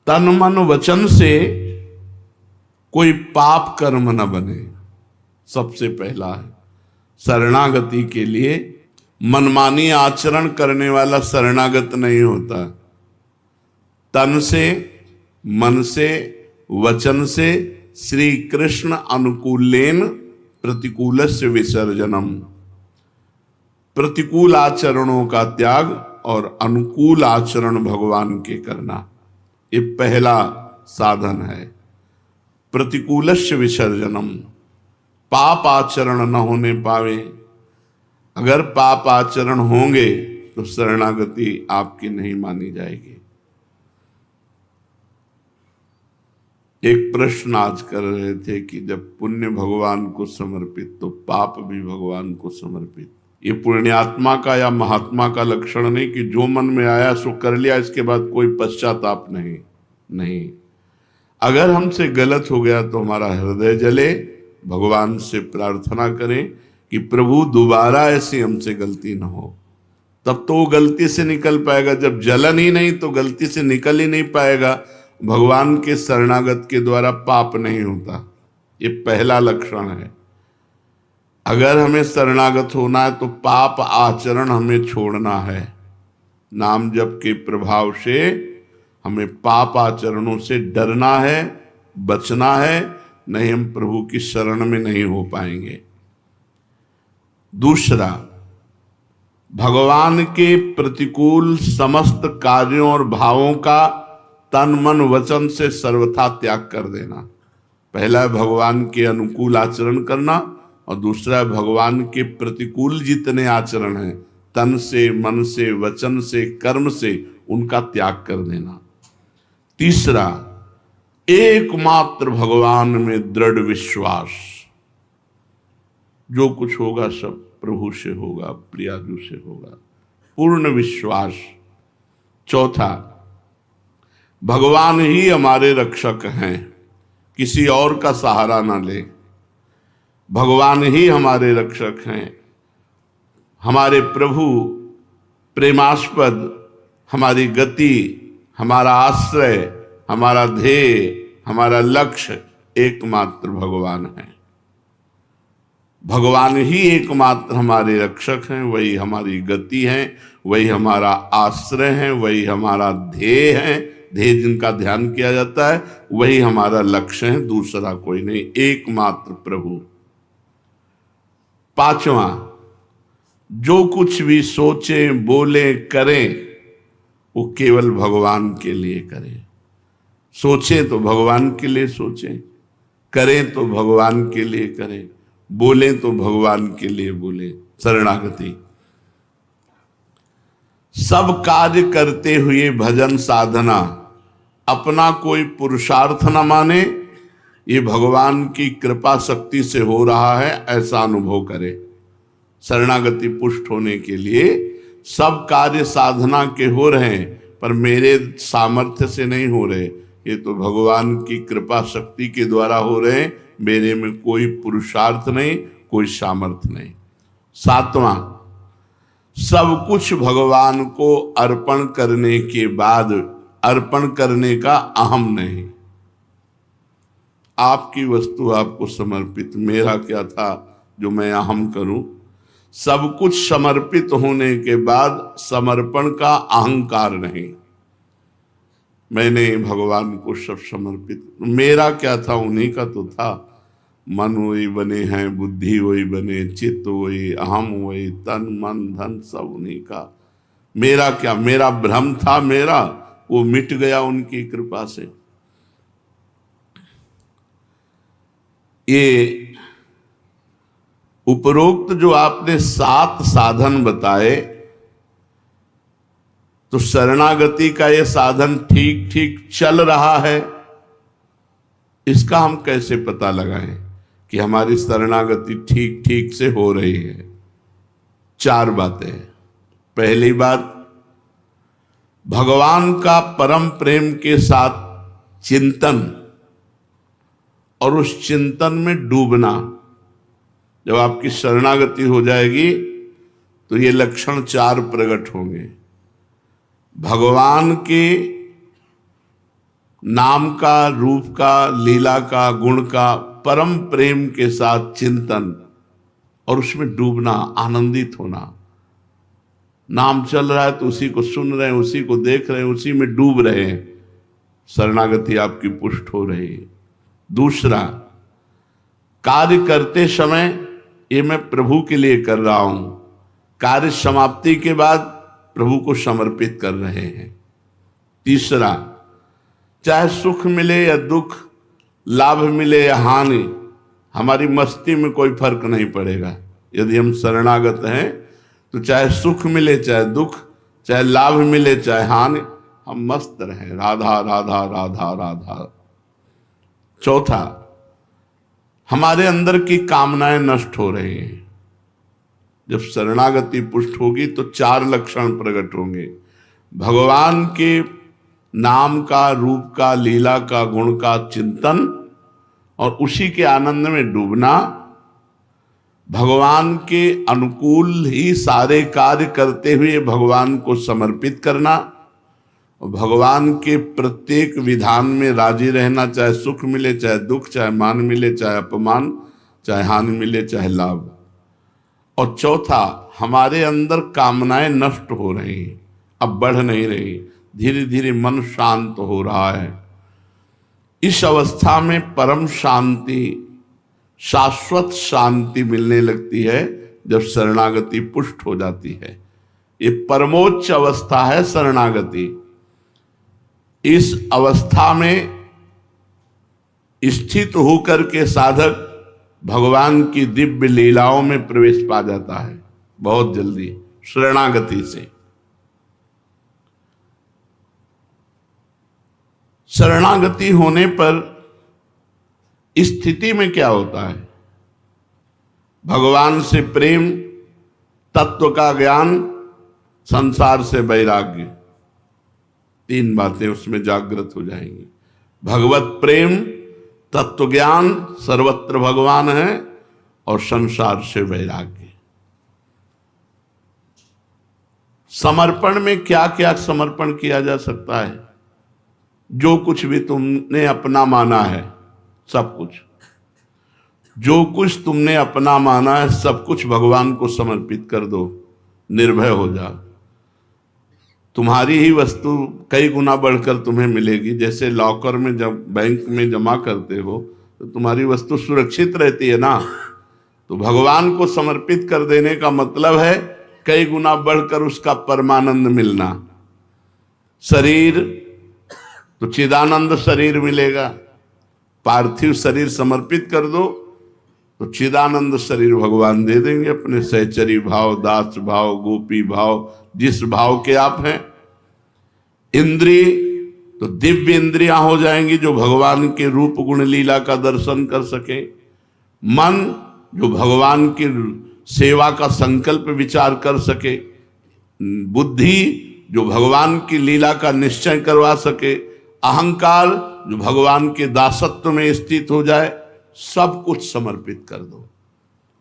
A: तन मन वचन से कोई पाप कर्म न बने, सबसे पहला है। शरणागति के लिए मनमानी आचरण करने वाला शरणागत नहीं होता। तन से मन से वचन से श्री कृष्ण अनुकूलेन प्रतिकूलस्य विसर्जनम, प्रतिकूल आचरणों का त्याग और अनुकूल आचरण भगवान के करना, ये पहला साधन है। प्रतिकूलस्य विसर्जनम, पाप आचरण न होने पावे। अगर पाप आचरण होंगे तो शरणागति आपकी नहीं मानी जाएगी। एक प्रश्न आज कर रहे थे कि जब पुण्य भगवान को समर्पित तो पाप भी भगवान को समर्पित। ये पुण्यात्मा का या महात्मा का लक्षण नहीं कि जो मन में आया सो कर लिया, इसके बाद कोई पश्चाताप नहीं। अगर हमसे गलत हो गया तो हमारा हृदय जले, भगवान से प्रार्थना करें कि प्रभु दोबारा ऐसी हमसे गलती ना हो, तब तो वो गलती से निकल पाएगा। जब जलन ही नहीं तो गलती से निकल ही नहीं पाएगा। भगवान के शरणागत के द्वारा पाप नहीं होता, ये पहला लक्षण है। अगर हमें शरणागत होना है तो पाप आचरण हमें छोड़ना है। नाम जप के प्रभाव से हमें पाप आचरणों से डरना है, बचना है, नहीं हम प्रभु की शरण में नहीं हो पाएंगे। दूसरा, भगवान के प्रतिकूल समस्त कार्यों और भावों का तन मन वचन से सर्वथा त्याग कर देना। पहला है भगवान के अनुकूल आचरण करना, और दूसरा है भगवान के प्रतिकूल जितने आचरण हैं, तन से मन से वचन से कर्म से, उनका त्याग कर देना। तीसरा, एकमात्र भगवान में दृढ़ विश्वास, जो कुछ होगा सब प्रभु से होगा, प्रियाजू से होगा, पूर्ण विश्वास। चौथा, भगवान ही हमारे रक्षक हैं, किसी और का सहारा ना ले। भगवान ही हमारे रक्षक हैं, हमारे प्रभु प्रेमास्पद, हमारी गति, हमारा आश्रय, हमारा ध्येय, हमारा लक्ष्य एकमात्र भगवान है। भगवान ही एकमात्र हमारे रक्षक हैं, वही हमारी गति है, वही हमारा आश्रय है, वही हमारा ध्येय है। ध्येय जिनका ध्यान किया जाता है वही हमारा लक्ष्य है, दूसरा कोई नहीं, एकमात्र प्रभु। पांचवा, जो कुछ भी सोचें, बोले, करें, वो केवल भगवान के लिए करें। सोचें तो भगवान के लिए सोचें, करें तो भगवान के लिए करें, बोलें तो भगवान के लिए बोलें। शरणागति। सब कार्य करते हुए भजन साधना अपना कोई पुरुषार्थ न माने, ये भगवान की कृपा शक्ति से हो रहा है ऐसा अनुभव करे। शरणागति पुष्ट होने के लिए सब कार्य साधना के हो रहे हैं, पर मेरे सामर्थ्य से नहीं हो रहे, ये तो भगवान की कृपा शक्ति के द्वारा हो रहे हैं, मेरे में कोई पुरुषार्थ नहीं, कोई सामर्थ्य नहीं। सातवां, सब कुछ भगवान को अर्पण करने के बाद अर्पण करने का अहम नहीं। आपकी वस्तु आपको समर्पित, मेरा क्या था जो मैं अहम करूं। सब कुछ समर्पित होने के बाद समर्पण का अहंकार नहीं। मैंने भगवान को सब समर्पित, मेरा क्या था, उन्हीं का तो था। मन वही बने हैं, बुद्धि वही बने, चित्त वही, अहम वही, तन मन धन सब उन्हीं का। मेरा क्या, मेरा भ्रम था, मेरा वो मिट गया उनकी कृपा से। ये उपरोक्त जो आपने 7 साधन बताए, तो शरणागति का ये साधन ठीक ठीक चल रहा है, इसका हम कैसे पता लगाएं कि हमारी शरणागति ठीक ठीक से हो रही है? 4 बातें। पहली बात, भगवान का परम प्रेम के साथ चिंतन और उस चिंतन में डूबना। जब आपकी शरणागति हो जाएगी तो ये लक्षण 4 प्रकट होंगे। भगवान के नाम का, रूप का, लीला का, गुण का परम प्रेम के साथ चिंतन और उसमें डूबना, आनंदित होना। नाम चल रहा है तो उसी को सुन रहे हैं, उसी को देख रहे हैं, उसी में डूब रहे हैं, शरणागति आपकी पुष्ट हो रही है। दूसरा, कार्य करते समय ये मैं प्रभु के लिए कर रहा हूं, कार्य समाप्ति के बाद प्रभु को समर्पित कर रहे हैं। तीसरा, चाहे सुख मिले या दुख, लाभ मिले या हानि, हमारी मस्ती में कोई फर्क नहीं पड़ेगा। यदि हम शरणागत हैं तो चाहे सुख मिले चाहे दुख, चाहे लाभ मिले चाहे हानि, हम मस्त रहें, राधा राधा राधा राधा। चौथा, हमारे अंदर की कामनाएं नष्ट हो रही हैं। जब शरणागति पुष्ट होगी तो 4 लक्षण प्रकट होंगे। भगवान के नाम का, रूप का, लीला का, गुण का चिंतन और उसी के आनंद में डूबना, भगवान के अनुकूल ही सारे कार्य करते हुए भगवान को समर्पित करना और भगवान के प्रत्येक विधान में राजी रहना, चाहे सुख मिले चाहे दुख, चाहे मान मिले चाहे अपमान, चाहे हानि मिले चाहे लाभ। और चौथा, हमारे अंदर कामनाएं नष्ट हो रही, अब बढ़ नहीं रही, धीरे धीरे मन शांत हो रहा है। इस अवस्था में परम शांति, शाश्वत शांति मिलने लगती है जब शरणागति पुष्ट हो जाती है। ये परमोच्च अवस्था है शरणागति। इस अवस्था में स्थित होकर के साधक भगवान की दिव्य लीलाओं में प्रवेश पा जाता है बहुत जल्दी शरणागति से। शरणागति होने पर स्थिति में क्या होता है? भगवान से प्रेम, तत्व का ज्ञान, संसार से वैराग्य, 3 बातें उसमें जागृत हो जाएंगी। भगवत प्रेम, तत्व ज्ञान, सर्वत्र भगवान है, और संसार से वैराग्य। समर्पण में क्या क्या समर्पण किया जा सकता है? जो कुछ भी तुमने अपना माना है, सब कुछ, जो कुछ तुमने अपना माना है सब कुछ भगवान को समर्पित कर दो, निर्भय हो जा। तुम्हारी ही वस्तु कई गुना बढ़कर तुम्हें मिलेगी। जैसे लॉकर में जब बैंक में जमा करते हो तो तुम्हारी वस्तु सुरक्षित रहती है ना, तो भगवान को समर्पित कर देने का मतलब है कई गुना बढ़कर उसका परमानंद मिलना। शरीर तो चिदानंद शरीर मिलेगा, पार्थिव शरीर समर्पित कर दो तो चिदानंद शरीर भगवान दे देंगे अपने सहचरी भाव, दास भाव, गोपी भाव, जिस भाव के आप हैं। इंद्रिय तो दिव्य इंद्रियां हो जाएंगी जो भगवान के रूप गुण लीला का दर्शन कर सके। मन जो भगवान की सेवा का संकल्प विचार कर सके। बुद्धि जो भगवान की लीला का निश्चय करवा सके। अहंकार जो भगवान के दासत्व में स्थित हो जाए। सब कुछ समर्पित कर दो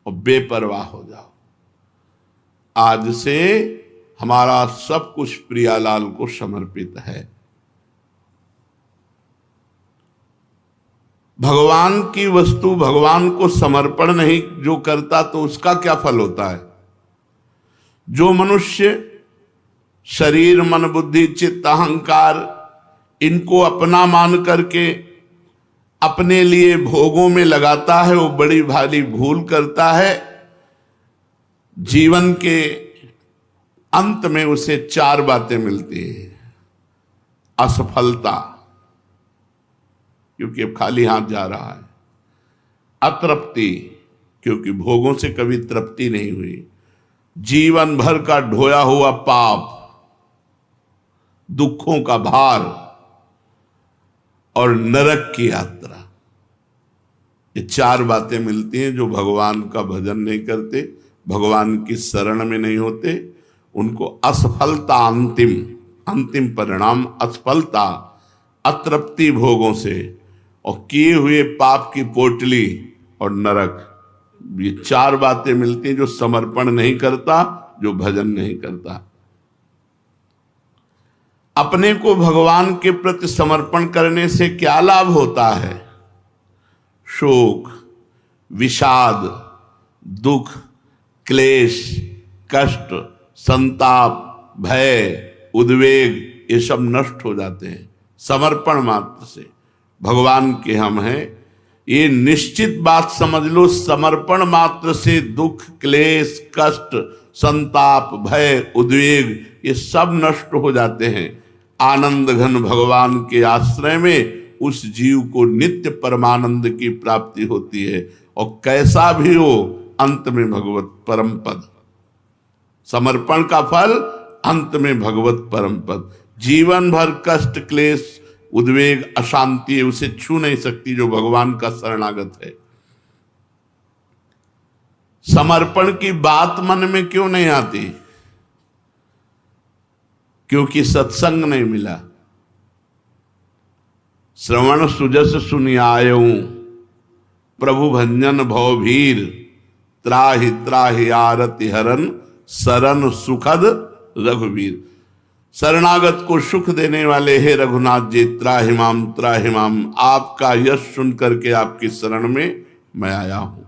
A: और बेपरवाह हो जाओ। आज से हमारा सब कुछ प्रियालाल को समर्पित है। भगवान की वस्तु भगवान को समर्पण नहीं जो करता तो उसका क्या फल होता है। जो मनुष्य शरीर, मन, बुद्धि, चित्त, अहंकार इनको अपना मान करके अपने लिए भोगों में लगाता है वो बड़ी भारी भूल करता है। जीवन के अंत में उसे 4 बातें मिलती हैं। असफलता, क्योंकि अब खाली हाथ जा रहा है। अतृप्ति, क्योंकि भोगों से कभी तृप्ति नहीं हुई। जीवन भर का ढोया हुआ पाप, दुखों का भार और नरक की यात्रा। ये 4 बातें मिलती हैं जो भगवान का भजन नहीं करते, भगवान की शरण में नहीं होते, उनको असफलता, अंतिम परिणाम असफलता, अतृप्ति भोगों से और किए हुए पाप की पोटली और नरक। ये 4 बातें मिलती हैं जो समर्पण नहीं करता, जो भजन नहीं करता। अपने को भगवान के प्रति समर्पण करने से क्या लाभ होता है। शोक, विषाद, दुख, क्लेश, कष्ट, संताप, भय, उद्वेग ये सब नष्ट हो जाते हैं समर्पण मात्र से। भगवान के हम हैं, ये निश्चित बात समझ लो। समर्पण मात्र से दुख, क्लेश, कष्ट, संताप, भय, उद्वेग ये सब नष्ट हो जाते हैं। आनंद घन भगवान के आश्रय में उस जीव को नित्य परमानंद की प्राप्ति होती है और कैसा भी हो अंत में भगवत परम पद। समर्पण का फल अंत में भगवत परम पद। जीवन भर कष्ट, क्लेश, उद्वेग, अशांति उसे छू नहीं सकती जो भगवान का शरणागत है। समर्पण की बात मन में क्यों नहीं आती? क्योंकि सत्संग नहीं मिला। श्रवण सुजस सुनियायऊं, प्रभु भंजन भवभीर, त्राहि त्राहि आरति हरन, सरन सुखद रघुवीर। शरणागत को सुख देने वाले हे रघुनाथ जी, त्राहिमाम त्राहिमाम, आपका यश सुन करके आपकी शरण में मैं आया हूं।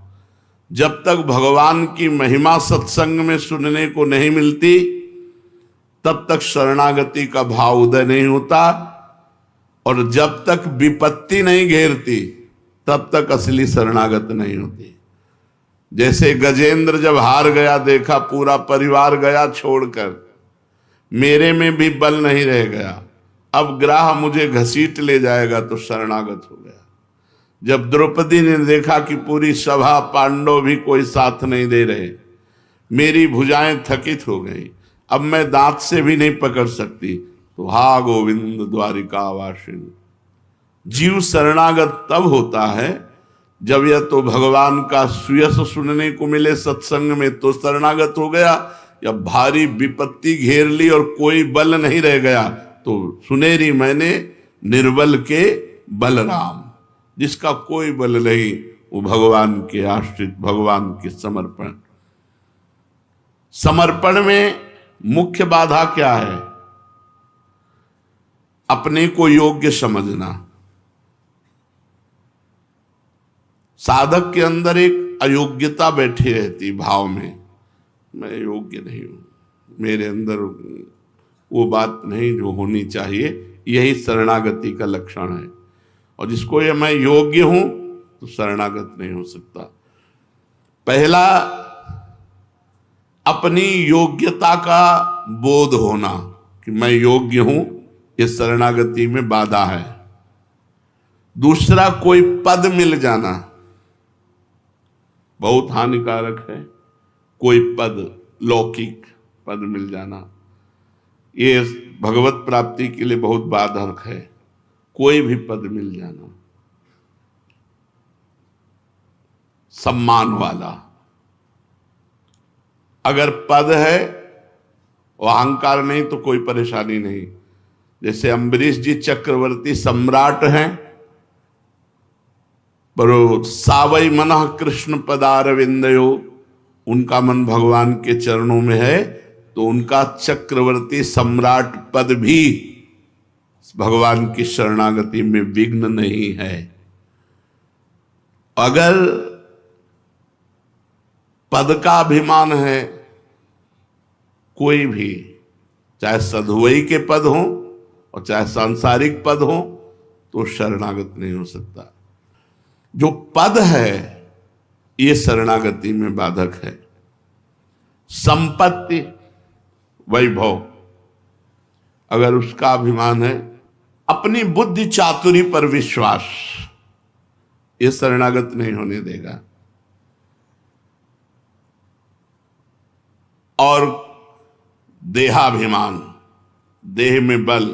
A: जब तक भगवान की महिमा सत्संग में सुनने को नहीं मिलती तब तक शरणागति का भाव उदय नहीं होता, और जब तक विपत्ति नहीं घेरती तब तक असली शरणागत नहीं होती। जैसे गजेंद्र जब हार गया, देखा पूरा परिवार गया छोड़कर, मेरे में भी बल नहीं रह गया, अब ग्राह मुझे घसीट ले जाएगा, तो शरणागत हो गया। जब द्रौपदी ने देखा कि पूरी सभा पांडव भी कोई साथ नहीं दे रहे, मेरी भुजाएं थकित हो गई, अब मैं दांत से भी नहीं पकड़ सकती, तो हा गोविंद द्वारिका वासिन। जीव शरणागत तब होता है जब यह तो भगवान का सुयस सुनने को मिले सत्संग में तो शरणागत हो गया, या भारी विपत्ति घेर ली और कोई बल नहीं रह गया तो सुनेरी मैंने निर्बल के बलराम। जिसका कोई बल नहीं वो भगवान के आश्रित, भगवान के समर्पण। समर्पण में मुख्य बाधा क्या है? अपने को योग्य समझना। साधक के अंदर एक अयोग्यता बैठी रहती भाव में, मैं योग्य नहीं हूं, मेरे अंदर वो बात नहीं जो होनी चाहिए। यही शरणागति का लक्षण है। और जिसको ये मैं योग्य हूं तो शरणागत नहीं हो सकता। पहला अपनी योग्यता का बोध होना कि मैं योग्य हूं, ये शरणागति में बाधा है। दूसरा, कोई पद मिल जाना बहुत हानिकारक है। कोई पद, लौकिक पद मिल जाना, ये भगवत प्राप्ति के लिए बहुत बाधक है। कोई भी पद मिल जाना, सम्मान वाला, अगर पद है वो अहंकार नहीं तो कोई परेशानी नहीं। जैसे अम्बरीश जी चक्रवर्ती सम्राट हैं, पर सावई मनः कृष्ण पदारविंदयो, उनका मन भगवान के चरणों में है, तो उनका चक्रवर्ती सम्राट पद भी भगवान की शरणागति में विघ्न नहीं है। अगर पद का अभिमान है, कोई भी, चाहे सधुवई के पद हो और चाहे सांसारिक पद हो, तो शरणागत नहीं हो सकता। जो पद है ये शरणागति में बाधक है। संपत्ति, वैभव, अगर उसका अभिमान है, अपनी बुद्धि चातुरी पर विश्वास, ये शरणागत नहीं होने देगा। और देहाभिमान, देह में बल,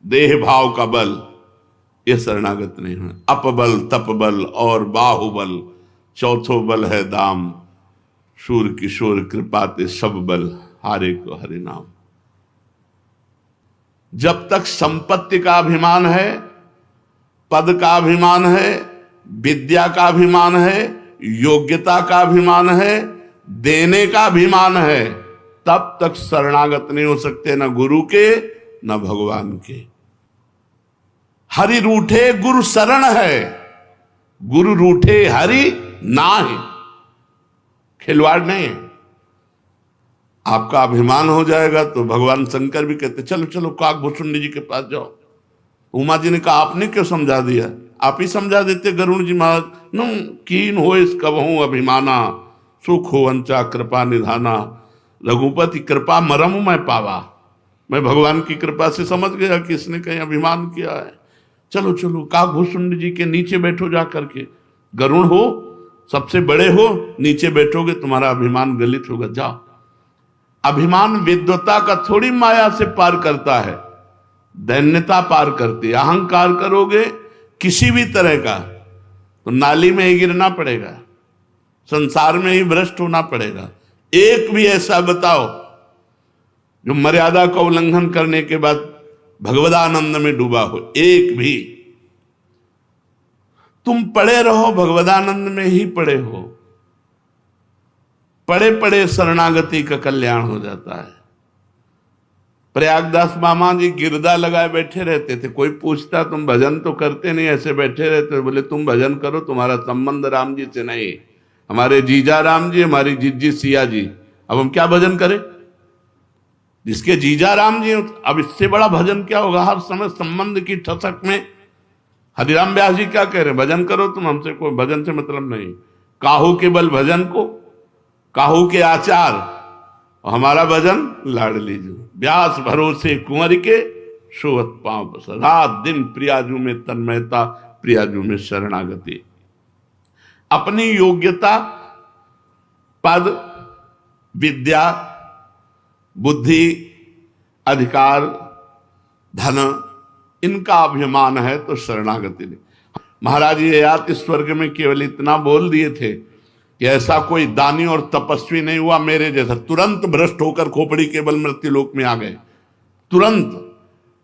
A: देह भाव का बल, ये शरणागत नहीं है। अपबल, तपबल और बाहुबल, चौथो बल है दाम, शूर किशोर कृपाते सब बल, हारे को हरि नाम। जब तक संपत्ति का अभिमान है, पद का अभिमान है, विद्या का अभिमान है, योग्यता का अभिमान है, देने का अभिमान है, तब तक शरणागत नहीं हो सकते, न गुरु के न भगवान के। हरि रूठे गुरु शरण है, गुरु रूठे हरि नाहि, खिलवाड़ नहीं है। आपका अभिमान हो जाएगा तो भगवान शंकर भी कहते चलो चलो काकभूषुंडी जी के पास जाओ। उमा जी ने कहा आपने क्यों समझा दिया, आप ही समझा देते गरुड़ जी महाराज। न कीन हो इस कबहू अभिमाना, सुख हो अंचा कृपा निधाना, रघुपति कृपा मरम मैं पावा। मैं भगवान की कृपा से समझ गया कि इसने कहीं अभिमान किया है। चलो चलो काकभूषुंडी जी के नीचे बैठो जा करके, गरुड़ हो, सबसे बड़े हो, नीचे बैठोगे तुम्हारा अभिमान गलित होगा, जाओ। अभिमान विद्वता का थोड़ी माया से पार करता है, दैन्यता पार करती है। अहंकार करोगे किसी भी तरह का तो नाली में ही गिरना पड़ेगा, संसार में ही भ्रष्ट होना पड़ेगा। एक भी ऐसा बताओ जो मर्यादा का उल्लंघन करने के बाद भगवदानंद में डूबा हो, एक भी। तुम पड़े रहो भगवदानंद में ही पड़े हो, पड़े पड़े शरणागति का कल्याण हो जाता है। प्रयागदास मामा जी गिरदा लगाए बैठे रहते थे, कोई पूछता तुम भजन तो करते नहीं, ऐसे बैठे रहते। बोले तुम भजन करो, तुम्हारा संबंध राम जी से नहीं, हमारे जीजा राम जी, हमारी जीजी सिया जी, अब हम क्या भजन करें? जिसके जीजा राम जी, अब इससे बड़ा भजन क्या होगा? हर समय संबंध की ठसक में हरिराम व्यास जी क्या कह रहे, भजन करो तुम, हमसे कोई भजन से मतलब नहीं। काहू के बल भजन को, काहू के आचार, और हमारा भजन लाड़ लीजो। व्यास भरोसे कुंवर के, शोभत पांव बस, रात दिन प्रियाजू में तन्मयता, प्रियाजू में शरणागति। अपनी योग्यता, पद, विद्या, बुद्धि, अधिकार, धन, इनका अभिमान है तो शरणागति नहीं। महाराज ययाति स्वर्ग में केवल इतना बोल दिए थे कि ऐसा कोई दानी और तपस्वी नहीं हुआ मेरे जैसा, तुरंत भ्रष्ट होकर खोपड़ी के बल मृत्युलोक में आ गए, तुरंत।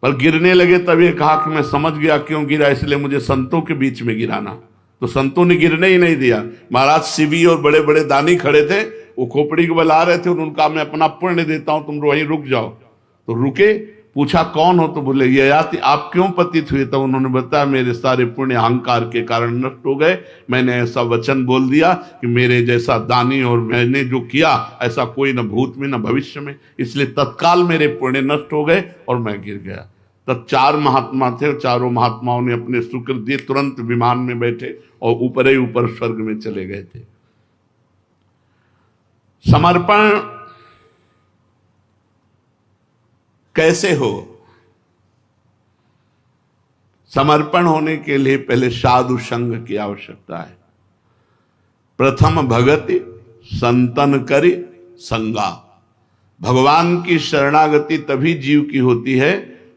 A: पर गिरने लगे तब ये कहा कि मैं समझ गया क्यों गिरा, इसलिए मुझे संतों के बीच में गिराना। तो संतों ने गिरने ही नहीं दिया। महाराज शिवी और बड़े बड़े दानी खड़े थे, वो खोपड़ी के बल आ रहे थे, उनका मैं अपना पुण्य देता हूं, तुम वहीं रुक जाओ। तो रुके, पूछा कौन हो, तो बोले ययाति, आप क्यों पतित हुए? तो उन्होंने बताया मेरे सारे पुण्य अहंकार के कारण नष्ट हो गए, मैंने ऐसा वचन बोल दिया कि मेरे जैसा दानी और मैंने जो किया ऐसा कोई न भूत में न भविष्य में, इसलिए तत्काल मेरे पुण्य नष्ट हो गए और मैं गिर गया। तब 4 महात्मा थे, चारों महात्माओं ने अपने सुकृत दिए, तुरंत विमान में बैठे और ऊपर ही ऊपर स्वर्ग में चले गए थे। समर्पण कैसे हो? समर्पण होने के लिए पहले साधु संग की आवश्यकता है। प्रथम भगति संतन करी संगा। भगवान की शरणागति तभी जीव की होती है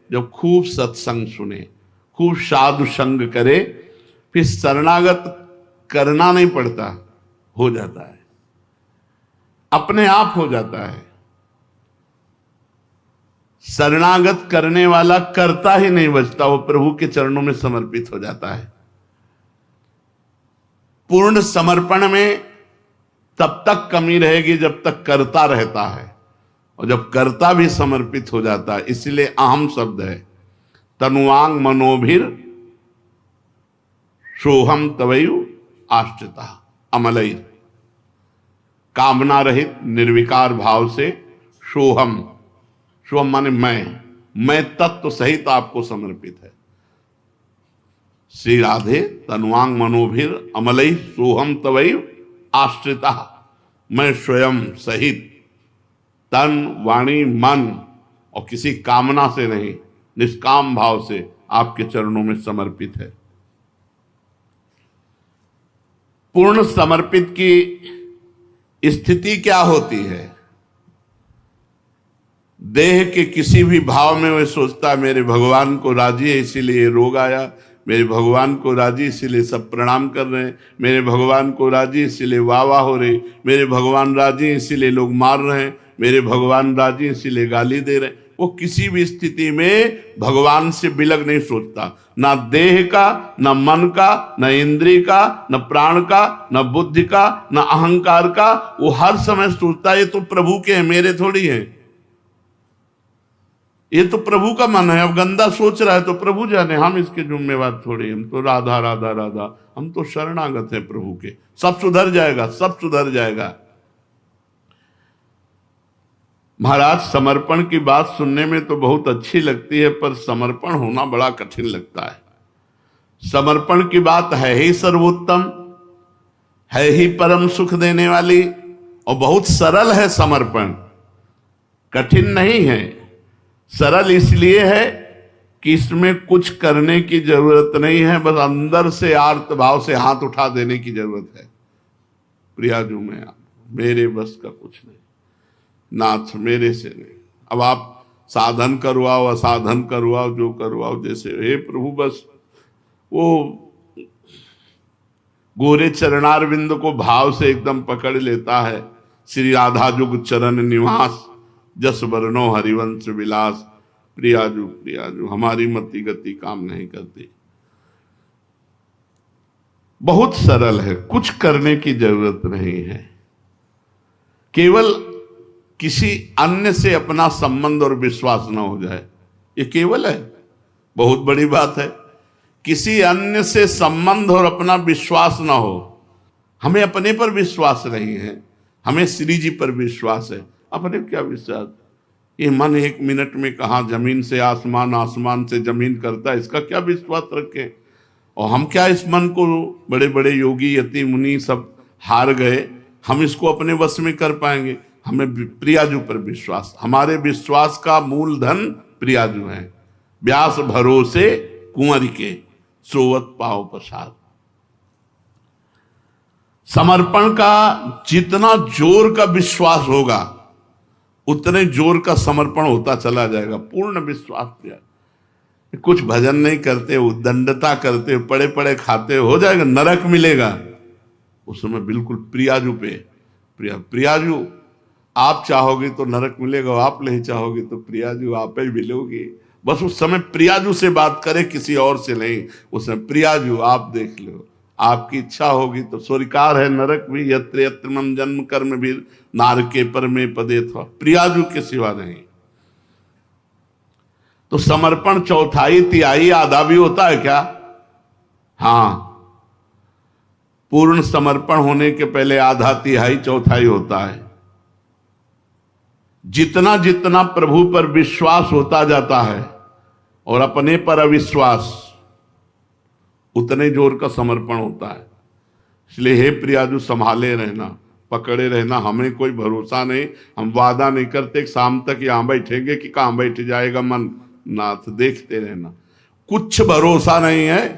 A: जब खूब सत्संग सुने, खूब साधु संग करे। फिर शरणागत करना नहीं पड़ता, हो जाता है, अपने आप हो जाता है। शरणागत करने वाला करता ही नहीं बचता, वो प्रभु के चरणों में समर्पित हो जाता है। पूर्ण समर्पण में तब तक कमी रहेगी जब तक करता रहता है, और जब कर्ता भी समर्पित हो जाता है। इसलिए अहम शब्द है। तनुवांग मनोभिर सोहम तवयु आश्रिता अमलई। कामना रहित निर्विकार भाव से सोहम, सोहम माने मैं तत्व सहित आपको समर्पित है। श्री राधे तनुवांग मनोभिर अमलई सोहम तवयु आश्रिता। मैं स्वयं सहित तन वाणी मन और किसी कामना से नहीं, निष्काम भाव से आपके चरणों में समर्पित है। पूर्ण समर्पित की स्थिति क्या होती है? देह के किसी भी भाव में वह सोचता है मेरे भगवान को राजी है इसीलिए रोग आया, मेरे भगवान को राजी इसीलिए सब प्रणाम कर रहे हैं, मेरे भगवान को राजी इसीलिए वाह वाह हो रही, मेरे भगवान राजी इसीलिए लोग मार रहे हैं, मेरे भगवान राजी इसीलिए गाली दे रहे हैं। वो किसी भी स्थिति में भगवान से बिलग नहीं सोचता, ना देह का, ना मन का, ना इंद्रिय का, ना प्राण का, ना बुद्धि का, ना अहंकार का। वो हर समय सोचता है ये तो प्रभु के हैं, मेरे थोड़ी हैं, ये तो प्रभु का मन है। अब गंदा सोच रहा है तो प्रभु जाने, हम इसके जिम्मेवार थोड़ी। हम तो राधा राधा राधा, हम तो शरणागत हैं प्रभु के। सब सुधर जाएगा, सब सुधर जाएगा। महाराज, समर्पण की बात सुनने में तो बहुत अच्छी लगती है, पर समर्पण होना बड़ा कठिन लगता है। समर्पण की बात है ही सर्वोत्तम, है ही परम सुख देने वाली, और बहुत सरल है समर्पण, कठिन नहीं है। सरल इसलिए है कि इसमें कुछ करने की जरूरत नहीं है, बस अंदर से आर्त भाव से हाथ उठा देने की जरूरत है। प्रियाजू में मेरे बस का कुछ नहीं, नाथ मेरे से नहीं। अब आप साधन करवाओ, असाधन करवाओ, जो करवाओ जैसे, हे प्रभु बस वो गोरे चरणारविंद को भाव से एकदम पकड़ लेता है। श्री राधा जुग चरण निवास, जस वर्णो हरिवंश विलास। प्रियाजू प्रियाजू, हमारी मति गति काम नहीं करती। बहुत सरल है, कुछ करने की जरूरत नहीं है। केवल किसी अन्य से अपना संबंध और विश्वास न हो जाए, ये केवल है, बहुत बड़ी बात है। किसी अन्य से संबंध और अपना विश्वास ना हो। हमें अपने पर विश्वास नहीं है, हमें श्री जी पर विश्वास है। अपने क्या विश्वास? ये मन एक मिनट में कहाँ जमीन से आसमान, आसमान से जमीन करता है, इसका क्या विश्वास रखें? और हम क्या इस मन को, बड़े बड़े योगी यति मुनि सब हार गए, हम इसको अपने वश में कर पाएंगे? हमें प्रियाजू पर विश्वास, हमारे विश्वास का मूलधन प्रियाजू है। व्यास भरोसे कुंवर के, सोवत पाओ प्रसाद। समर्पण का जितना जोर का विश्वास होगा उतने जोर का समर्पण होता चला जाएगा। पूर्ण विश्वास प्रिया, कुछ भजन नहीं करते, उद्दंडता करते, पड़े पड़े खाते, हो जाएगा, नरक मिलेगा उस समय। बिल्कुल प्रियाजू पे प्रियाजू, आप चाहोगे तो नरक मिलेगा, आप नहीं चाहोगे तो प्रियाजू आप ही मिलोगे। बस उस समय प्रियाजू से बात करें, किसी और से नहीं। उस समय प्रियाजू आप देख लो, आपकी इच्छा होगी तो स्वीकार है नरक भी, यत्र यत्र मम जन्म कर्म भी नारके पर में पदे था, प्रियाजू के सिवा नहीं। तो समर्पण चौथाई तिहाई आधा भी होता है क्या? हाँ, पूर्ण समर्पण होने के पहले आधा तिहाई चौथाई होता है। जितना जितना प्रभु पर विश्वास होता जाता है और अपने पर अविश्वास, उतने जोर का समर्पण होता है। इसलिए हे प्रियाजू, संभाले रहना, पकड़े रहना, हमें कोई भरोसा नहीं, हम वादा नहीं करते शाम तक यहां बैठेंगे कि कहां बैठ जाएगा मन, नाथ देखते रहना। कुछ भरोसा नहीं है,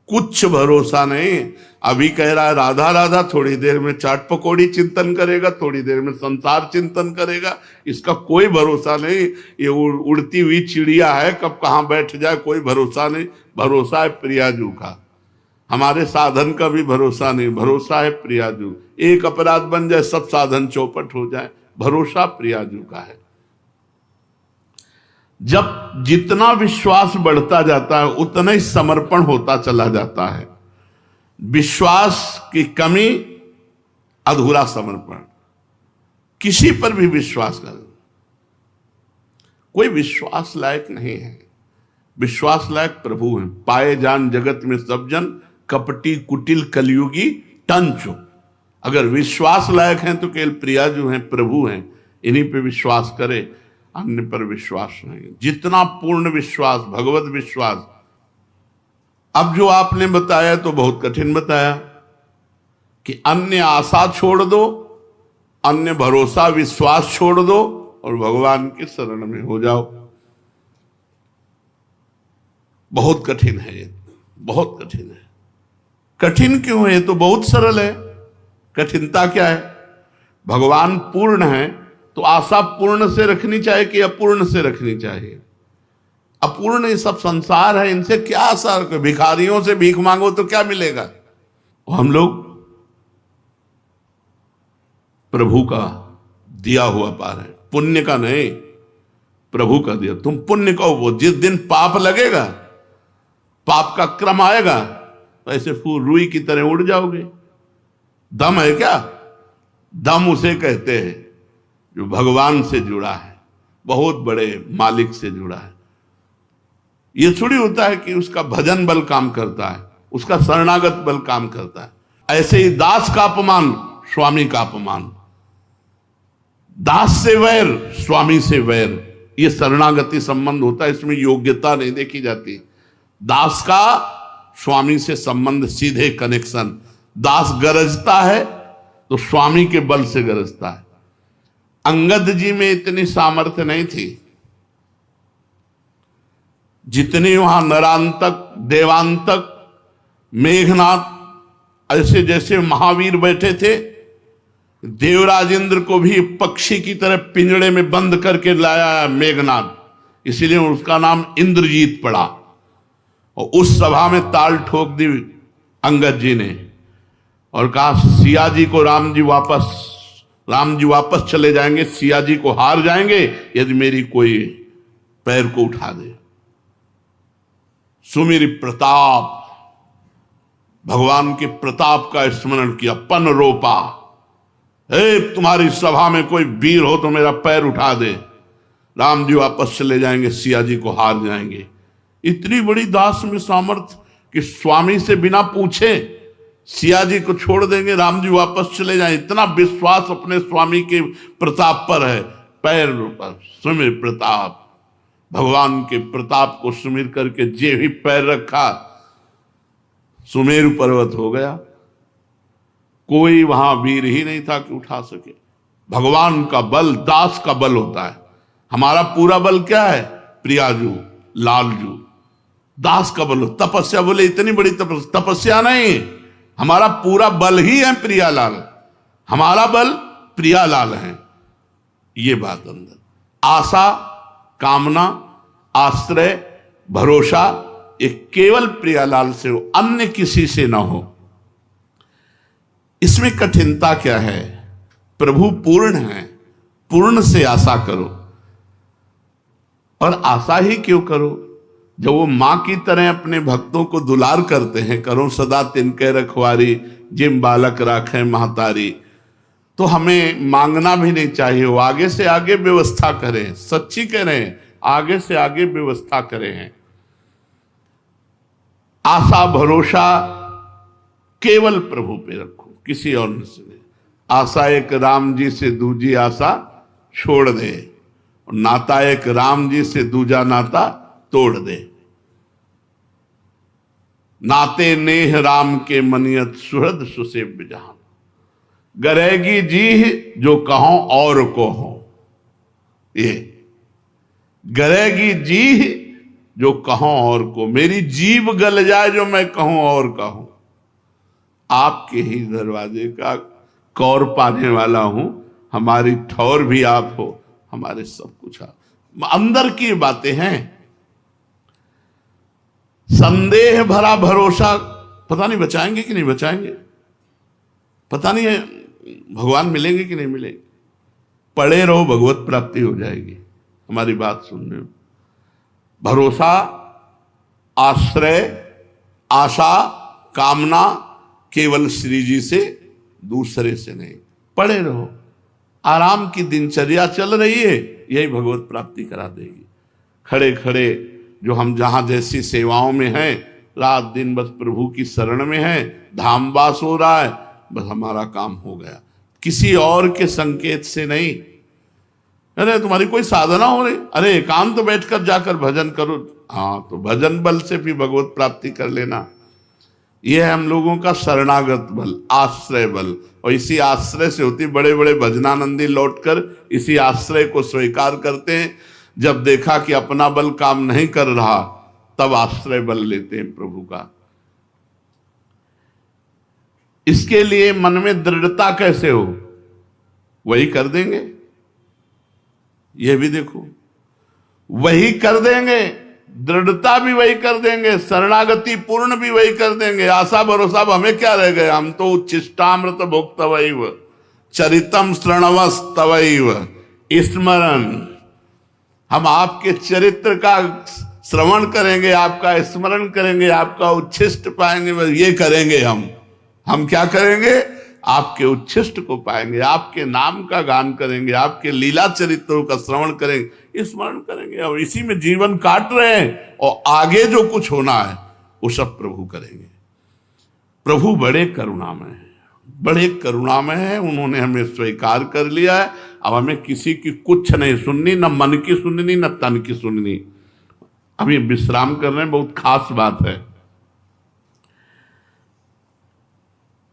A: कुछ भरोसा नहीं। अभी कह रहा है राधा राधा, थोड़ी देर में चाट पकौड़ी चिंतन करेगा, थोड़ी देर में संसार चिंतन करेगा, इसका कोई भरोसा नहीं। ये उड़ती हुई चिड़िया है, कब कहां बैठ जाए कोई भरोसा नहीं। भरोसा है प्रियाजू का, हमारे साधन का भी भरोसा नहीं, भरोसा है प्रियाजू। एक अपराध बन जाए सब साधन चौपट हो जाए, भरोसा प्रियाजू का है। जब जितना विश्वास बढ़ता जाता है उतना ही समर्पण होता चला जाता है। विश्वास की कमी, अधूरा समर्पण। किसी पर भी विश्वास कर, कोई विश्वास लायक नहीं है। विश्वास लायक प्रभु हैं। पाए जान जगत में सब जन, कपटी कुटिल कलयुगी टंचो। अगर विश्वास लायक हैं तो केवल प्रियाजू हैं, प्रभु हैं, इन्हीं पे विश्वास करे, अन्य पर विश्वास नहीं। जितना पूर्ण विश्वास, भगवत विश्वास। अब जो आपने बताया तो बहुत कठिन बताया कि अन्य आशा छोड़ दो, अन्य भरोसा विश्वास छोड़ दो और भगवान के शरण में हो जाओ। बहुत कठिन है ये, बहुत कठिन है। कठिन क्यों है? तो बहुत सरल है। कठिनता क्या है? भगवान पूर्ण है तो आशा पूर्ण से रखनी चाहिए कि अपूर्ण से रखनी चाहिए? अपूर्ण ये सब संसार है, इनसे क्या आशा? भिखारियों से भीख मांगो तो क्या मिलेगा? हम लोग प्रभु का दिया हुआ पा रहे हैं, पुण्य का नहीं, प्रभु का दिया। तुम पुण्य का वो, जिस दिन पाप लगेगा, पाप का क्रम आएगा, तो ऐसे फूल रुई की तरह उड़ जाओगे। दम है क्या? दम उसे कहते हैं जो भगवान से जुड़ा है, बहुत बड़े मालिक से जुड़ा है। यह थोड़ी होता है कि उसका भजन बल काम करता है, उसका शरणागत बल काम करता है। ऐसे ही दास का अपमान, स्वामी का अपमान। दास से वैर, स्वामी से वैर, यह शरणागति संबंध होता है। इसमें योग्यता नहीं देखी जाती। दास का स्वामी से संबंध, सीधे कनेक्शन। दास गरजता है तो स्वामी के बल से गरजता है। अंगद जी में इतनी सामर्थ्य नहीं थी जितनी वहां नरांतक, देवांतक, मेघनाथ, ऐसे जैसे महावीर बैठे थे। देवराज इंद्र को भी पक्षी की तरह पिंजड़े में बंद करके लाया मेघनाथ, इसीलिए उसका नाम इंद्रजीत पड़ा। और उस सभा में ताल ठोक दी अंगद जी ने और कहा सिया जी को राम जी वापस चले जाएंगे, सिया जी को हार जाएंगे यदि मेरी कोई पैर को उठा दे। सुमेरी प्रताप, भगवान के प्रताप का स्मरण किया, पन रोपा। हे, तुम्हारी सभा में कोई वीर हो तो मेरा पैर उठा दे, राम जी वापस चले जाएंगे, सिया जी को हार जाएंगे। इतनी बड़ी दास में सामर्थ्य कि स्वामी से बिना पूछे सिया जी को छोड़ देंगे, राम जी वापस चले जाएं। इतना विश्वास अपने स्वामी के प्रताप पर है। पैर पर सुमिर प्रताप, भगवान के प्रताप को सुमिर करके जे भी पैर रखा, सुमेरु पर्वत हो गया। कोई वहां वीर ही नहीं था कि उठा सके। भगवान का बल दास का बल होता है। हमारा पूरा बल क्या है? प्रियाजू, लालजू। दास का बल, तपस्या बोले इतनी बड़ी तपस्या नहीं, हमारा पूरा बल ही है प्रियालाल। हमारा बल प्रियालाल है। ये बात अंदर आशा, कामना, आश्रय, भरोसा, ये केवल प्रियालाल से हो, अन्य किसी से ना हो। इसमें कठिनता क्या है? प्रभु पूर्ण है, पूर्ण से आशा करो। और आशा ही क्यों करो? जब वो मां की तरह अपने भक्तों को दुलार करते हैं, करो सदा तिनके रखवारी, जिम बालक राखे महतारी, तो हमें मांगना भी नहीं चाहिए। वो आगे से आगे व्यवस्था करें। सच्ची कह रहे हैं, आगे से आगे व्यवस्था करें हैं। आशा भरोसा केवल प्रभु पे रखो, किसी और से नहीं। आशा एक राम जी से दूजी आशा छोड़ दे, और नाता एक राम जी से दूजा नाता तोड़ दे। नाते नेह राम के मनियत सुहृद सुसेव्य जहां। गरेगी जी जो कहो और को हो, ये गरेगी जी जो कहो और को, मेरी जीभ गल जाए जो मैं कहूं और कहूं। आपके ही दरवाजे का कौर पाने वाला हूं, हमारी ठौर भी आप हो, हमारे सब कुछ आप। अंदर की बातें हैं। संदेह भरा भरोसा, पता नहीं बचाएंगे कि नहीं बचाएंगे, पता नहीं है भगवान मिलेंगे कि नहीं मिलेंगे। पड़े रहो, भगवत प्राप्ति हो जाएगी। हमारी बात सुनने में भरोसा, आश्रय, आशा, कामना केवल श्री जी से, दूसरे से नहीं। पड़े रहो, आराम की दिनचर्या चल रही है, यही भगवत प्राप्ति करा देगी। खड़े खड़े जो हम जहां जैसी सेवाओं में हैं, रात दिन बस प्रभु की शरण में हैं, धामवास हो रहा है, बस हमारा काम हो गया, किसी और के संकेत से नहीं। अरे तुम्हारी कोई साधना हो रही, अरे एकांत तो बैठकर जाकर भजन करो। हाँ, तो भजन बल से भी भगवत प्राप्ति कर लेना। यह है हम लोगों का शरणागत बल, आश्रय बल। और इसी आश्रय से होती, बड़े बड़े भजनानंदी लौटकर इसी आश्रय को स्वीकार करते हैं। जब देखा कि अपना बल काम नहीं कर रहा, तब आश्रय बल लेते हैं प्रभु का। इसके लिए मन में दृढ़ता कैसे हो, वही कर देंगे। यह भी देखो, वही कर देंगे, दृढ़ता भी वही कर देंगे, शरणागति पूर्ण भी वही कर देंगे। आशा भरोसा अब हमें क्या रह गया, हम तो उच्छिष्टामृत भोक्तवैव चरितम श्रणवस्तवैव स्मरण। हम आपके चरित्र का श्रवण करेंगे, आपका स्मरण करेंगे, आपका उच्छिष्ट पाएंगे, ये करेंगे हम क्या करेंगे, आपके उच्छिष्ट को पाएंगे, आपके नाम का गान करेंगे, आपके लीला चरित्रों का श्रवण करेंगे, स्मरण करेंगे, और इसी में जीवन काट रहे हैं। और आगे जो कुछ होना है वो सब प्रभु करेंगे। प्रभु बड़े करुणामय हैं, बड़े करुणामय हैं। उन्होंने हमें स्वीकार कर लिया है। अब हमें किसी की कुछ नहीं सुननी, न मन की सुननी, न तन की सुननी। अभी विश्राम कर रहे हैं, बहुत खास बात है।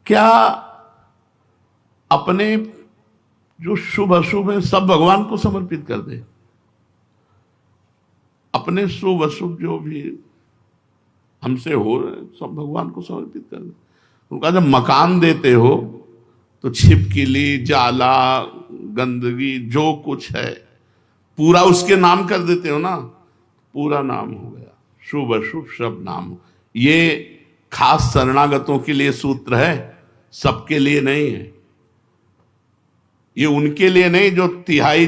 A: क्या अपने जो शुभ अशुभ है सब भगवान को समर्पित कर दे। अपने शुभ अशुभ जो भी हमसे हो रहे सब भगवान को समर्पित कर दे। उनका जब मकान देते हो तो छिपकली, जाला, गंदगी जो कुछ है पूरा उसके नाम कर देते हो ना, पूरा नाम हो गया। शुभ अशुभ सब नाम। ये खास शरणागतों के लिए सूत्र है, सबके लिए नहीं है। ये उनके लिए नहीं जो तिहाई